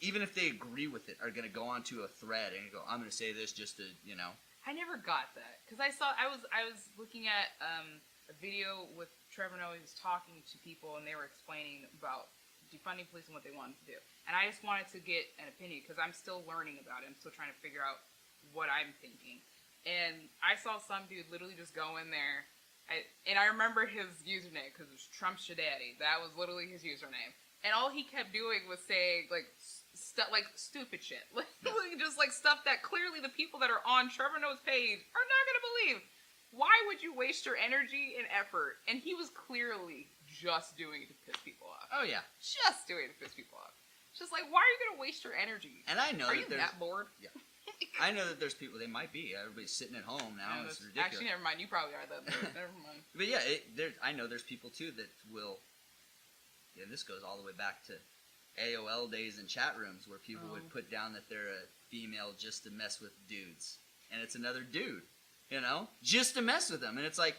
even if they agree with it, are going to go onto a thread and go, I'm going to say this just to, I never got that because I was looking at a video with Trevor Noah. He was talking to people and they were explaining about defunding police and what they wanted to do. And I just wanted to get an opinion because I'm still learning about it. I'm still trying to figure out what I'm thinking. And I saw some dude literally just go in there. And I remember his username because it was Trump's Daddy. That was literally his username. And all he kept doing was saying stupid shit, just stuff that clearly the people that are on Trevor Noah's page are not gonna believe. Why would you waste your energy and effort? And he was clearly just doing it to piss people off. Oh yeah, just doing it to piss people off. It's just like, why are you gonna waste your energy? And I know are you that bored? Yeah. I know that there's people. They might be. Everybody's sitting at home now. It's ridiculous. Actually, never mind. You probably are that bored. Never mind. But yeah, I know there's people too that will. Yeah, this goes all the way back to AOL days and chat rooms where people would put down that they're a female just to mess with dudes, and it's another dude, just to mess with them. And it's like,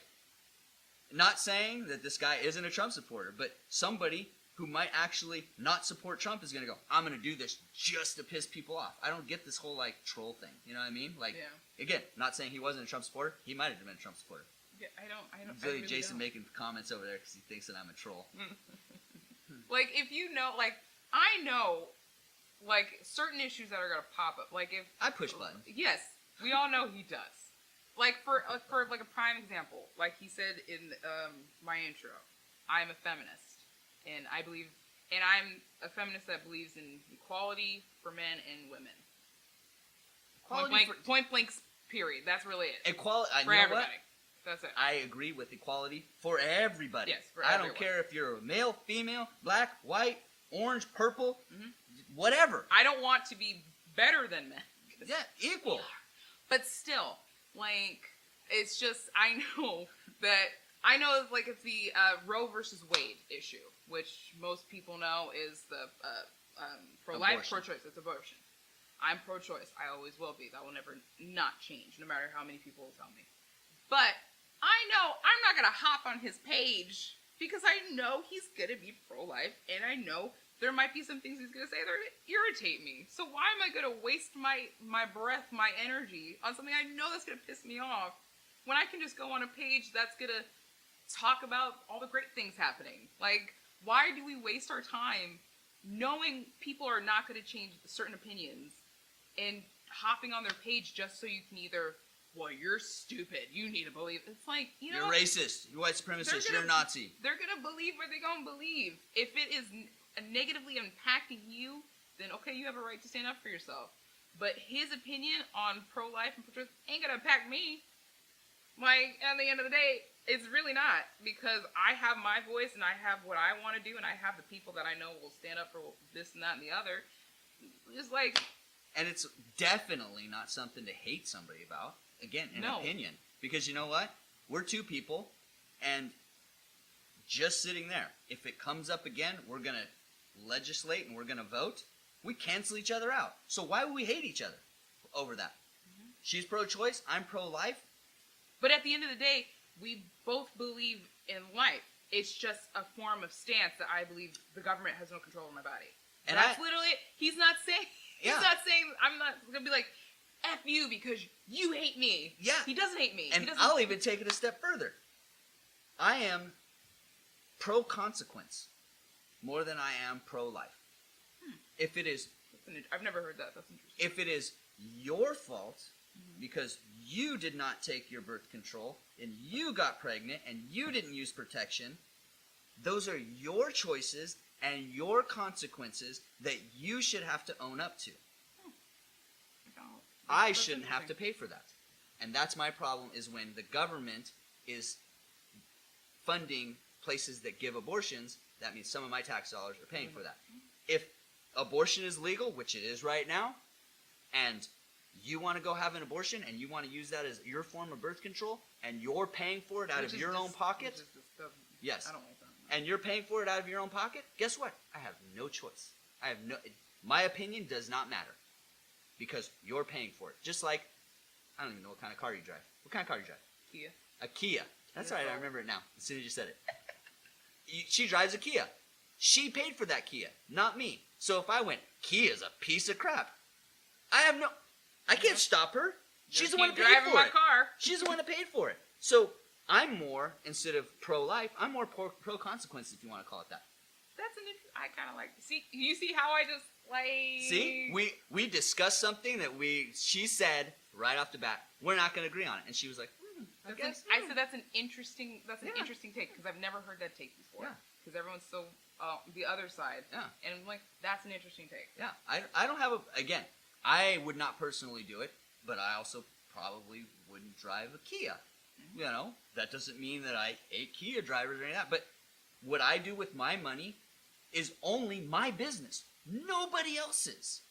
not saying that this guy isn't a Trump supporter, but somebody who might actually not support Trump is going to go, I'm going to do this just to piss people off. I don't get this whole, like, troll thing. You know what I mean? Like, again, not saying he wasn't a Trump supporter. He might have been a Trump supporter. Yeah, I don't. Really, really Jason don't. making comments over there because he thinks that I'm a troll. Like, if you know, like, I know, like, certain issues that are going to pop up. Like, if... I push buttons. Yes, we all know he does. Like, for like, a prime example, like he said in my intro, I'm a feminist, and I believe... And I'm a feminist that believes in equality for men and women. Point blank, period. That's really it. Equality for you know everybody. What? That's it. I agree with equality for everybody. Yes, for I everyone. don't care if you're a male, female, black, white, orange, purple, whatever. I don't want to be better than men. Yeah, equal. But still, like, it's just, I know like, it's the Roe versus Wade issue, which most people know is the pro-life, Abortion. pro-choice. It's abortion. I'm pro-choice. I always will be. That will never not change, no matter how many people will tell me. But I know I'm not going to hop on his page because I know he's going to be pro-life, and I know there might be some things he's going to say that are going to irritate me. So why am I going to waste my breath, my energy on something I know that's going to piss me off when I can just go on a page that's going to talk about all the great things happening? Like, why do we waste our time knowing people are not going to change certain opinions and hopping on their page just so you can either, well, you're stupid, you need to believe. It's like, you know, you're racist, you're white supremacist, you're a Nazi. They're going to believe what they're going to believe. If it is negatively impacting you, then okay, you have a right to stand up for yourself. But his opinion on pro-life and pro-choice ain't going to impact me. Like, at the end of the day, it's really not, because I have my voice and I have what I want to do, and I have the people that I know will stand up for this and that and the other. Just like... And it's definitely not something to hate somebody about. Again, an opinion. Because you know what? We're two people, and just sitting there, if it comes up again, we're going to legislate and we're going to vote. We cancel each other out. So why would we hate each other over that? Mm-hmm. She's pro-choice, I'm pro-life. But at the end of the day, we both believe in life. It's just a form of stance that I believe the government has no control of my body. And that's literally it. He's not saying... He's not saying, I'm not going to be like, F you because you hate me. Yeah. He doesn't hate me. And I'll even take it a step further. I am pro-consequence more than I am pro-life. If it is... I've never heard that. That's interesting. If it is your fault because you did not take your birth control and you got pregnant and you didn't use protection, those are your choices and your consequences that you should have to own up to. I shouldn't have to pay for that. And that's my problem, is when the government is funding places that give abortions, that means some of my tax dollars are paying for that. If abortion is legal, which it is right now, and you want to go have an abortion and you want to use that as your form of birth control and you're paying for it out of your own pocket, yes, I don't like that. And you're paying for it out of your own pocket, guess what? I have no choice. My opinion does not matter because you're paying for it. Just like, I don't even know what kind of car you drive. What kind of car do you drive? Kia. A Kia. That's right, I remember it now, as soon as you said it. She drives a Kia. She paid for that Kia, not me. So if I went, Kia's a piece of crap, I can't stop her. She's the one who paid for it. My car. She's the one who paid for it. So I'm more, instead of pro-life, I'm more pro-consequence, if you want to call it that. That's I kind of like. See, you see how I just like. See, we discussed something that she said right off the bat, we're not going to agree on it, and she was like, I guess. I said that's an interesting take because I've never heard that take before. Yeah. Because everyone's so the other side. Yeah. And I'm like, that's an interesting take. Yeah. I don't have again, I would not personally do it, but I also probably wouldn't drive a Kia. Mm-hmm. You know, that doesn't mean that I hate Kia drivers or any of that, but what I do with my money is only my business. Nobody else's.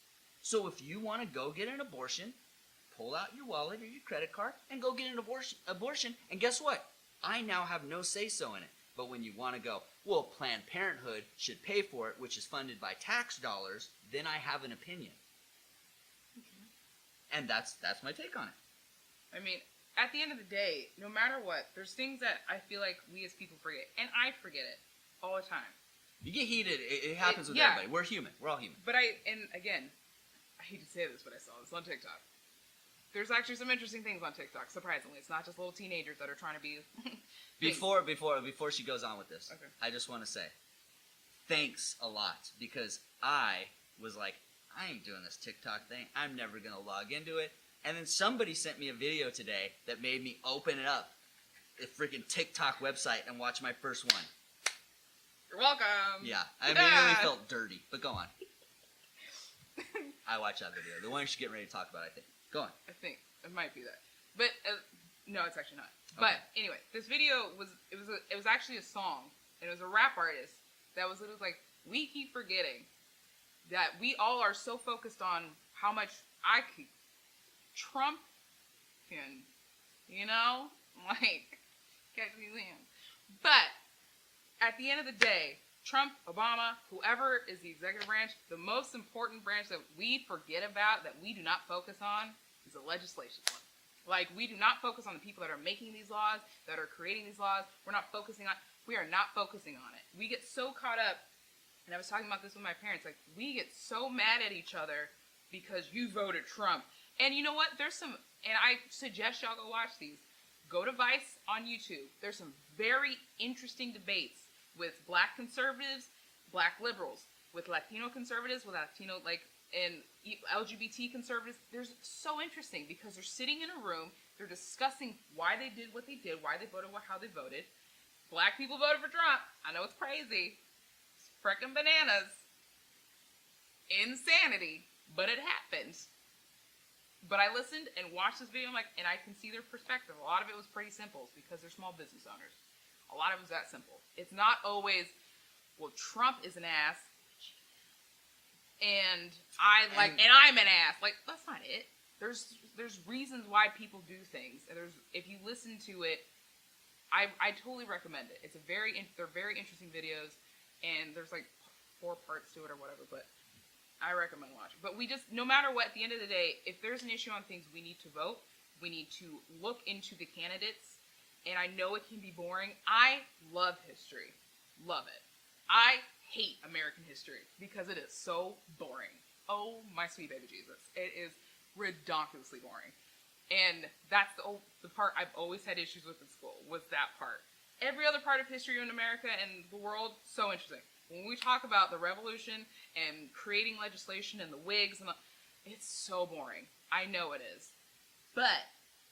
So if you want to go get an abortion, pull out your wallet or your credit card and go get an abortion. And guess what? I now have no say-so in it. But when you want to go, well, Planned Parenthood should pay for it, which is funded by tax dollars, then I have an opinion. Okay. And that's my take on it. I mean, at the end of the day, no matter what, there's things that I feel like we as people forget. And I forget it all the time. You get heated. It happens with yeah. everybody. We're human. We're all human. But again, I hate to say this, but I saw this on TikTok. There's actually some interesting things on TikTok. Surprisingly, it's not just little teenagers that are trying to be. Before she goes on with this, okay. I just want to say, thanks a lot, because I was like, I ain't doing this TikTok thing. I'm never gonna log into it. And then somebody sent me a video today that made me open it up, a freaking TikTok website, and watch my first one. You're welcome. Yeah, I immediately felt dirty, but go on. I watched that video. The one you should get ready to talk about, I think. Go on. I think it might be that, but no, it's actually not. Okay. But anyway, this video it was actually a song, and it was a rap artist that was literally like, we keep forgetting that we all are so focused on how much Trump can, like, catch these hands. But at the end of the day, Trump, Obama, whoever is the executive branch, the most important branch that we forget about, that we do not focus on, is the legislation one. Like, we do not focus on the people that are making these laws, that are creating these laws. We are not focusing on it. We get so caught up, and I was talking about this with my parents, like, we get so mad at each other because you voted Trump. And you know what? And I suggest y'all go watch these. Go to Vice on YouTube. There's some very interesting debates with black conservatives, black liberals, with Latino conservatives, with Latino, and LGBT conservatives. There's so interesting because they're sitting in a room, they're discussing why they did what they did, why they voted, how they voted. Black people voted for Trump. I know it's crazy. It's frickin' bananas. Insanity. But it happened. But I listened and watched this video, and I can see their perspective. A lot of it was pretty simple because they're small business owners. A lot of it was that simple. It's not always, well, Trump is an ass, and I'm an ass. Like, that's not it. There's reasons why people do things, and if you listen to it, I totally recommend it. They're very interesting videos, and there's 4 parts to it or whatever, but I recommend watching. But no matter what, at the end of the day, if there's an issue on things, we need to vote. We need to look into the candidates. And I know it can be boring. I love history. Love it. I hate American history because it is so boring. Oh, my sweet baby Jesus. It is ridiculously boring. And that's the part I've always had issues with in school, was that part. Every other part of history in America and the world, so interesting. When we talk about the revolution and creating legislation and the Whigs, it's so boring. I know it is. But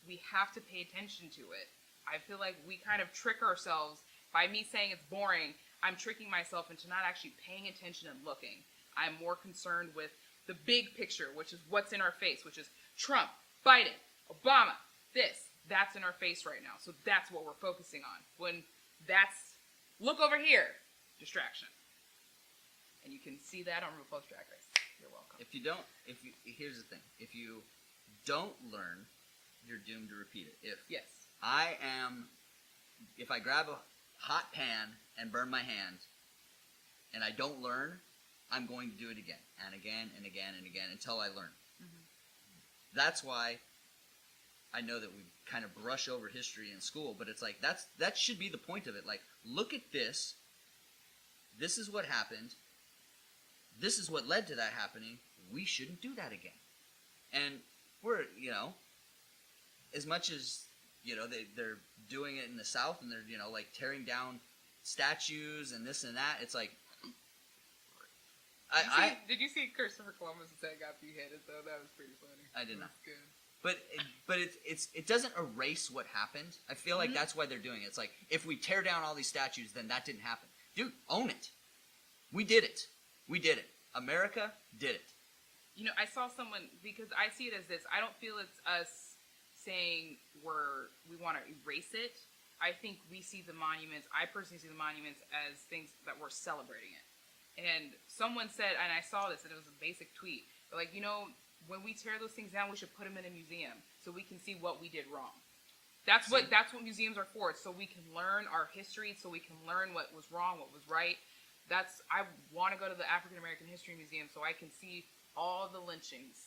we have to pay attention to it. I feel like we kind of trick ourselves by me saying it's boring. I'm tricking myself into not actually paying attention and looking. I'm more concerned with the big picture, which is what's in our face, which is Trump, Biden, Obama, that's in our face right now. So that's what we're focusing on. Look over here, distraction. And you can see that on RuPaul's Drag Race. You're welcome. Here's the thing. If you don't learn, you're doomed to repeat it. Yes. If I grab a hot pan and burn my hand, and I don't learn, I'm going to do it again, and again, and again, and again, until I learn. Mm-hmm. That's why I know that we kind of brush over history in school, but it's like, that should be the point of it. Like, look at this. This is what happened. This is what led to that happening. We shouldn't do that again. And we're, as much as, they're doing it in the South, and they're, tearing down statues and this and that, it's like, did you see Christopher Columbus say got beheaded, though? That was pretty funny. I did not. Good. But it doesn't erase what happened. I feel like that's why they're doing it. It's like, if we tear down all these statues, then that didn't happen. Dude, own it. We did it. We did it. America did it. I saw someone, because I see it as this. I don't feel it's us saying we want to erase it. I think we see the monuments, I personally see the monuments as things that we're celebrating it. And someone said, and I saw this, and it was a basic tweet, but when we tear those things down, we should put them in a museum so we can see what we did wrong. That's what museums are for. It's so we can learn our history, so we can learn what was wrong, what was right. I want to go to the African American History Museum so I can see all the lynchings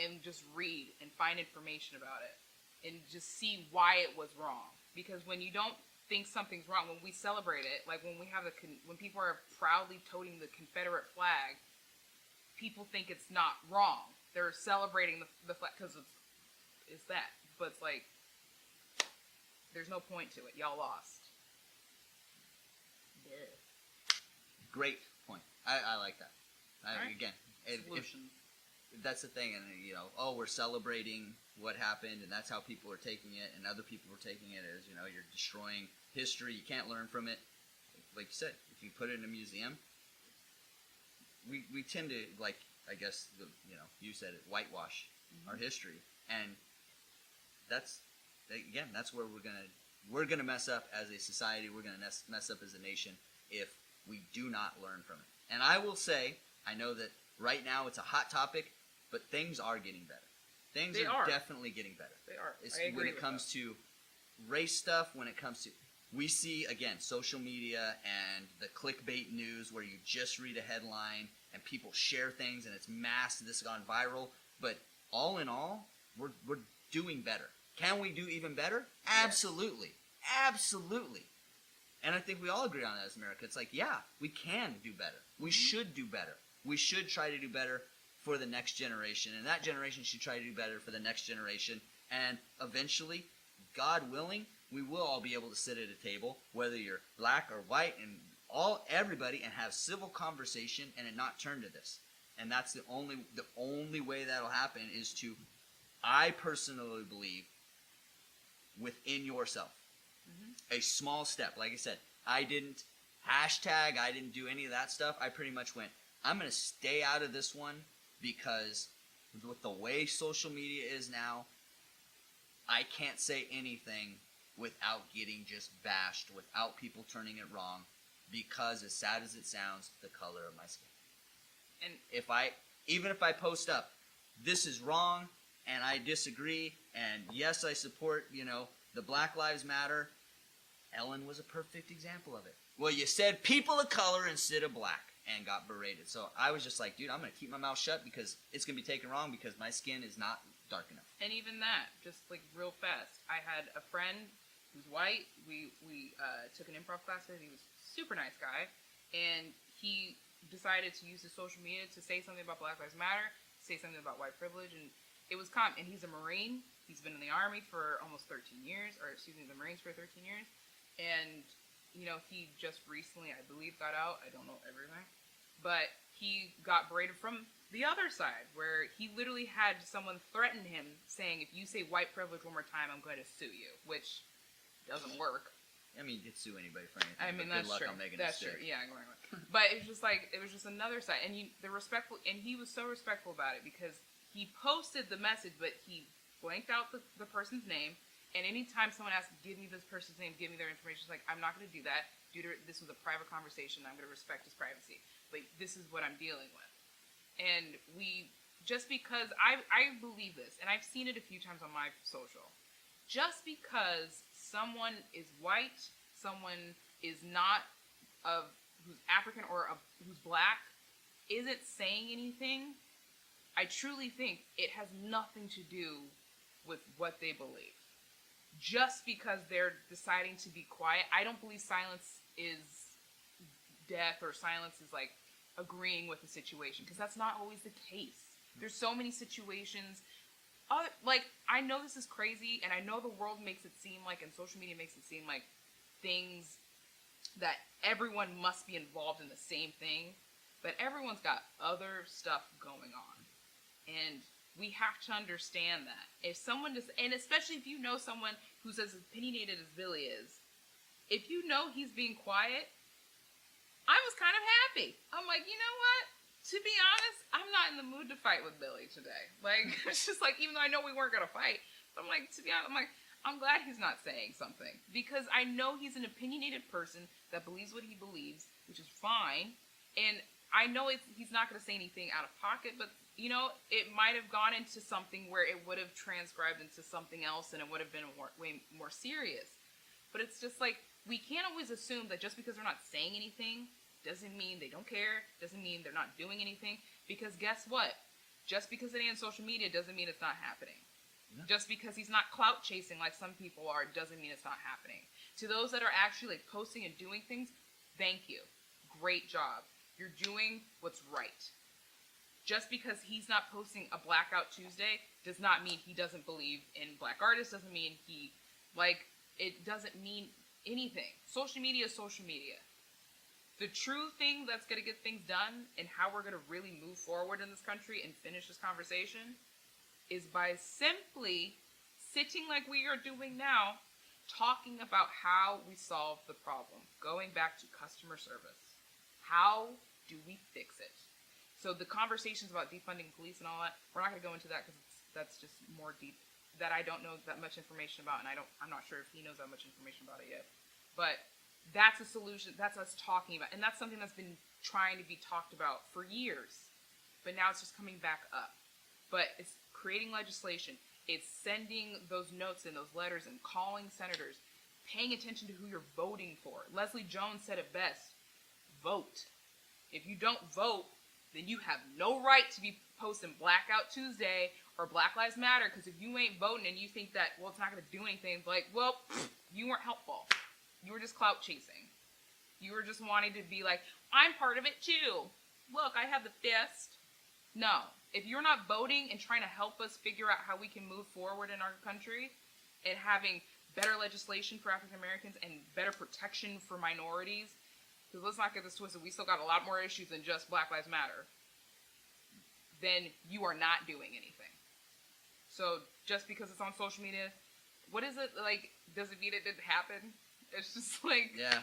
and just read and find information about it and just see why it was wrong. Because when you don't thinks something's wrong, when we celebrate it, like when we have when people are proudly toting the Confederate flag, people think it's not wrong. They're celebrating the flag because it's that. But it's like, there's no point to it. Y'all lost. Yeah. Great point. I like that. Right. Again, if that's the thing, and we're celebrating what happened, and that's how people are taking it, and other people are taking it as, you're destroying history. You can't learn from it. Like you said, if you put it in a museum, we tend to, like, I guess, you said it, whitewash our history, and that's where we're gonna mess up as a society. We're gonna mess up as a nation if we do not learn from it. And I will say, I know that right now it's a hot topic, but things are getting better. Things are definitely getting better. They are. I agree when it comes to race stuff, when it comes to, we see, again, social media and the clickbait news where you just read a headline and people share things and it's mass, this has gone viral. But all in all, we're doing better. Can we do even better? Absolutely. Absolutely. And I think we all agree on that as America. It's like, yeah, we can do better. We should do better. We should try to do better for the next generation. And that generation should try to do better for the next generation. And eventually, God willing, we will all be able to sit at a table, whether you're black or white, and everybody, and have civil conversation and it not turn to this. And that's the only way that'll happen is to, I personally believe, within yourself. A small step. Like I said, I didn't do any of that stuff. I pretty much went, I'm going to stay out of this one because with the way social media is now, I can't say anything without getting just bashed, without people turning it wrong, because as sad as it sounds, the color of my skin. And even if I post up, this is wrong, and I disagree, and yes, I support, the Black Lives Matter, Ellen was a perfect example of it. Well, you said people of color instead of black and got berated. So I was just like, dude, I'm going to keep my mouth shut because it's going to be taken wrong because my skin is not dark enough. And even that, just like real fast, I had a friend who's white. We took an improv class with him. He was a super nice guy. And he decided to use his social media to say something about Black Lives Matter, say something about white privilege. And it was and he's a Marine. He's been in the Army for almost 13 years, the Marines for 13 years. And, he just recently, I believe, got out. I don't know everything. But he got berated from the other side, where he literally had someone threaten him, saying, if you say white privilege one more time, I'm going to sue you, which doesn't work. I mean, you could sue anybody for anything. I mean, that's true. That's true. Yeah, but it was just another side. And he was so respectful about it because he posted the message, but he blanked out the person's name. And anytime someone asks, give me this person's name, give me their information, it's like, I'm not going to do that. This was a private conversation. I'm going to respect his privacy. But this is what I'm dealing with. And just because, I believe this, and I've seen it a few times on my social, just because someone is white, someone is not who's African or who's black, isn't saying anything, I truly think it has nothing to do with what they believe. Just because they're deciding to be quiet, I don't believe silence is death or silence is like agreeing with the situation, because that's not always the case. There's so many situations. I know this is crazy, and I know the world makes it seem like, and social media makes it seem like things that everyone must be involved in the same thing, but everyone's got other stuff going on. And we have to understand that. If someone and especially if you know someone who's as opinionated as Billy is, if you know he's being quiet, I was kind of happy. I'm like, you know what? To be honest, I'm not in the mood to fight with Billy today. Like, it's just like, even though I know we weren't going to fight, but I'm like, to be honest, I'm glad he's not saying something, because I know he's an opinionated person that believes what he believes, which is fine. And I know he's not going to say anything out of pocket, but it might have gone into something where it would have transcribed into something else and it would have been way more serious. But it's just like, we can't always assume that just because they're not saying anything doesn't mean they don't care, doesn't mean they're not doing anything. Because guess what? Just because it ain't on social media doesn't mean it's not happening. Yeah. Just because he's not clout chasing like some people are doesn't mean it's not happening. To those that are actually like posting and doing things, thank you. Great job. You're doing what's right. Just because he's not posting a Blackout Tuesday does not mean he doesn't believe in black artists, doesn't mean he, like, it doesn't mean anything. Social media is social media. The true thing that's going to get things done and how we're going to really move forward in this country and finish this conversation is by simply sitting like we are doing now, talking about how we solve the problem, going back to customer service. How do we fix it? So the conversations about defunding police and all that, we're not going to go into that because that's just more deep that I don't know that much information about, and I'm not sure if he knows that much information about it yet. But that's a solution. That's us talking about, and that's something that's been trying to be talked about for years, but now it's just coming back up. But it's creating legislation. It's sending those notes and those letters and calling senators, paying attention to who you're voting for. Leslie Jones said it best: vote. If you don't vote, then you have no right to be posting Blackout Tuesday or Black Lives Matter, because if you ain't voting and you think that, well, it's not going to do anything, like, well, you weren't helpful. You were just clout chasing. You were just wanting to be like, I'm part of it too. Look, I have the fist. No. If you're not voting and trying to help us figure out how we can move forward in our country and having better legislation for African Americans and better protection for minorities, because let's not get this twisted, we still got a lot more issues than just Black Lives Matter, then you are not doing anything. So just because it's on social media, what is it, like, does it mean it didn't happen? It's just like... Yeah.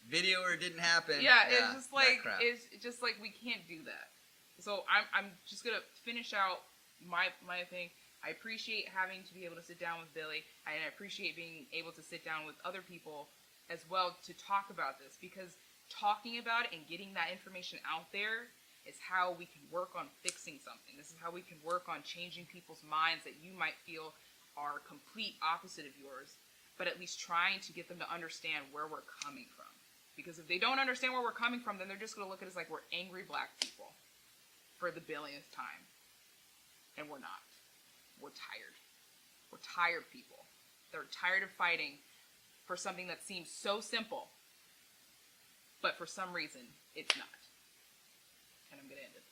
Video or it didn't happen. Yeah, it's just like we can't do that. So I'm just going to finish out my thing. I appreciate having to be able to sit down with Billy, and I appreciate being able to sit down with other people as well to talk about this, because talking about it and getting that information out there is how we can work on fixing something. This is how we can work on changing people's minds that you might feel are complete opposite of yours, but at least trying to get them to understand where we're coming from. Because if they don't understand where we're coming from, then they're just going to look at us like we're angry black people for the billionth time. And we're not. We're tired. We're tired people. They're tired of fighting for something that seems so simple, but for some reason, it's not. And I'm going to end it.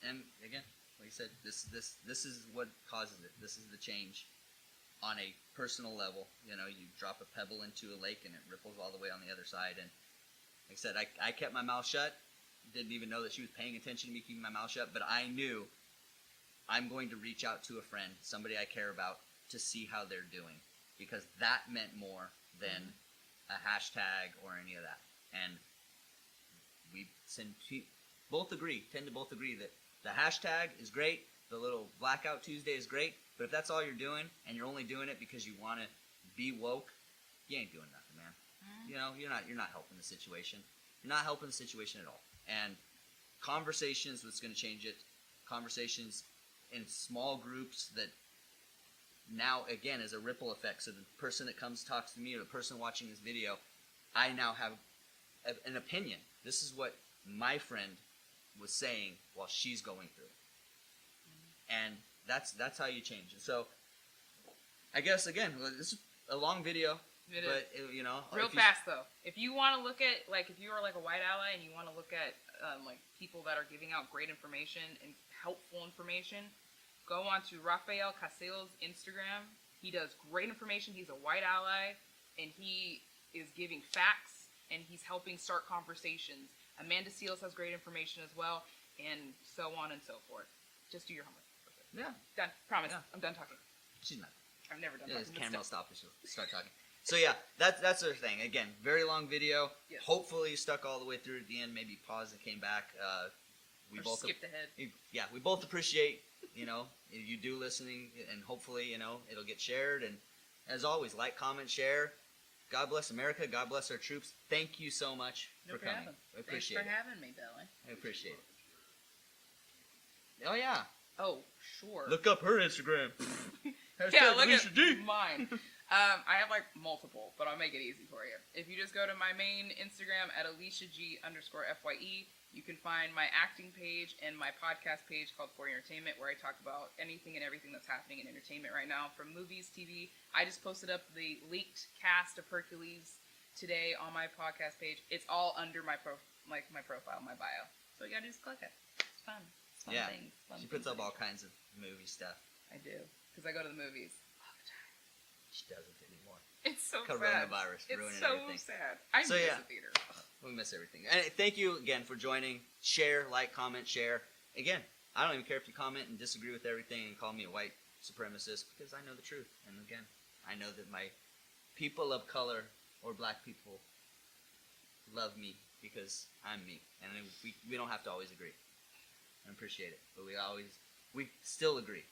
And again, like I said, this is what causes it. This is the change on a personal level. You know, you drop a pebble into a lake and it ripples all the way on the other side. And like I said, I kept my mouth shut. Didn't even know that she was paying attention to me keeping my mouth shut. But I knew I'm going to reach out to a friend, somebody I care about, to see how they're doing. Because that meant more than a hashtag or any of that. And we tend to both agree that the hashtag is great, the little Blackout Tuesday is great, but if that's all you're doing, and you're only doing it because you want to be woke, you ain't doing nothing, man. You know, you're not helping the situation. You're not helping the situation at all. And conversations what's going to change it. Conversations in small groups that now, again, is a ripple effect. So the person that comes talks to me or the person watching this video, I now have an opinion. This is what my friend was saying while she's going through it. And that's how you change it. So I guess, again, this is a long video. It but is. You know, real fast though. If you want to look at, like, if you are like a white ally and you want to look at like people that are giving out great information and helpful information, go on to Rafael Casil's Instagram. He does great information. He's a white ally and he is giving facts and he's helping start conversations. Amanda Seals has great information as well, and so on and so forth. Just do your homework. Yeah. Done. Promise. Yeah. I'm done talking. She's not. I've never done Yeah, talking. his camera will stop and she'll start talking. So yeah, that's the thing. Again, very long video. Yes. Hopefully you stuck all the way through at the end. Maybe paused and came back. We Or both skipped ahead. Yeah, we both appreciate, you know, you do listening, and hopefully, you know, it'll get shared. And as always, like, comment, share. God bless America. God bless our troops. Thank you so much for coming. I appreciate it. Thanks for having me, Billy. I appreciate it. Oh yeah. Oh, sure. Look up her Instagram. Yeah, Hashtag look Alicia at D. mine. I have like multiple, but I'll make it easy for you. If you just go to my main Instagram at AliciaG_FYE, you can find my acting page and my podcast page called For Your Entertainment, where I talk about anything and everything that's happening in entertainment right now, from movies, TV. I just posted up the leaked cast of Hercules today on my podcast page. It's all under my profile, my bio. So you gotta just click it. It's fun. It's fun things. She puts up all kinds of movie stuff. I do, because I go to the movies. She doesn't anymore. It's so Coronavirus sad. ruining It's so everything. sad. I miss the theater. We miss everything. And thank you again for joining. Share, like, comment, share. Again, I don't even care if you comment and disagree with everything and call me a white supremacist, because I know the truth. And again, I know that my people of color or black people love me because I'm me. And we don't have to always agree. I appreciate it. But we still agree.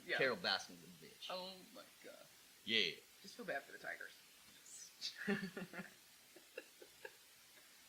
Yeah. Carol Baskin's a bitch. Oh my god. Yeah. Just feel bad for the Tigers.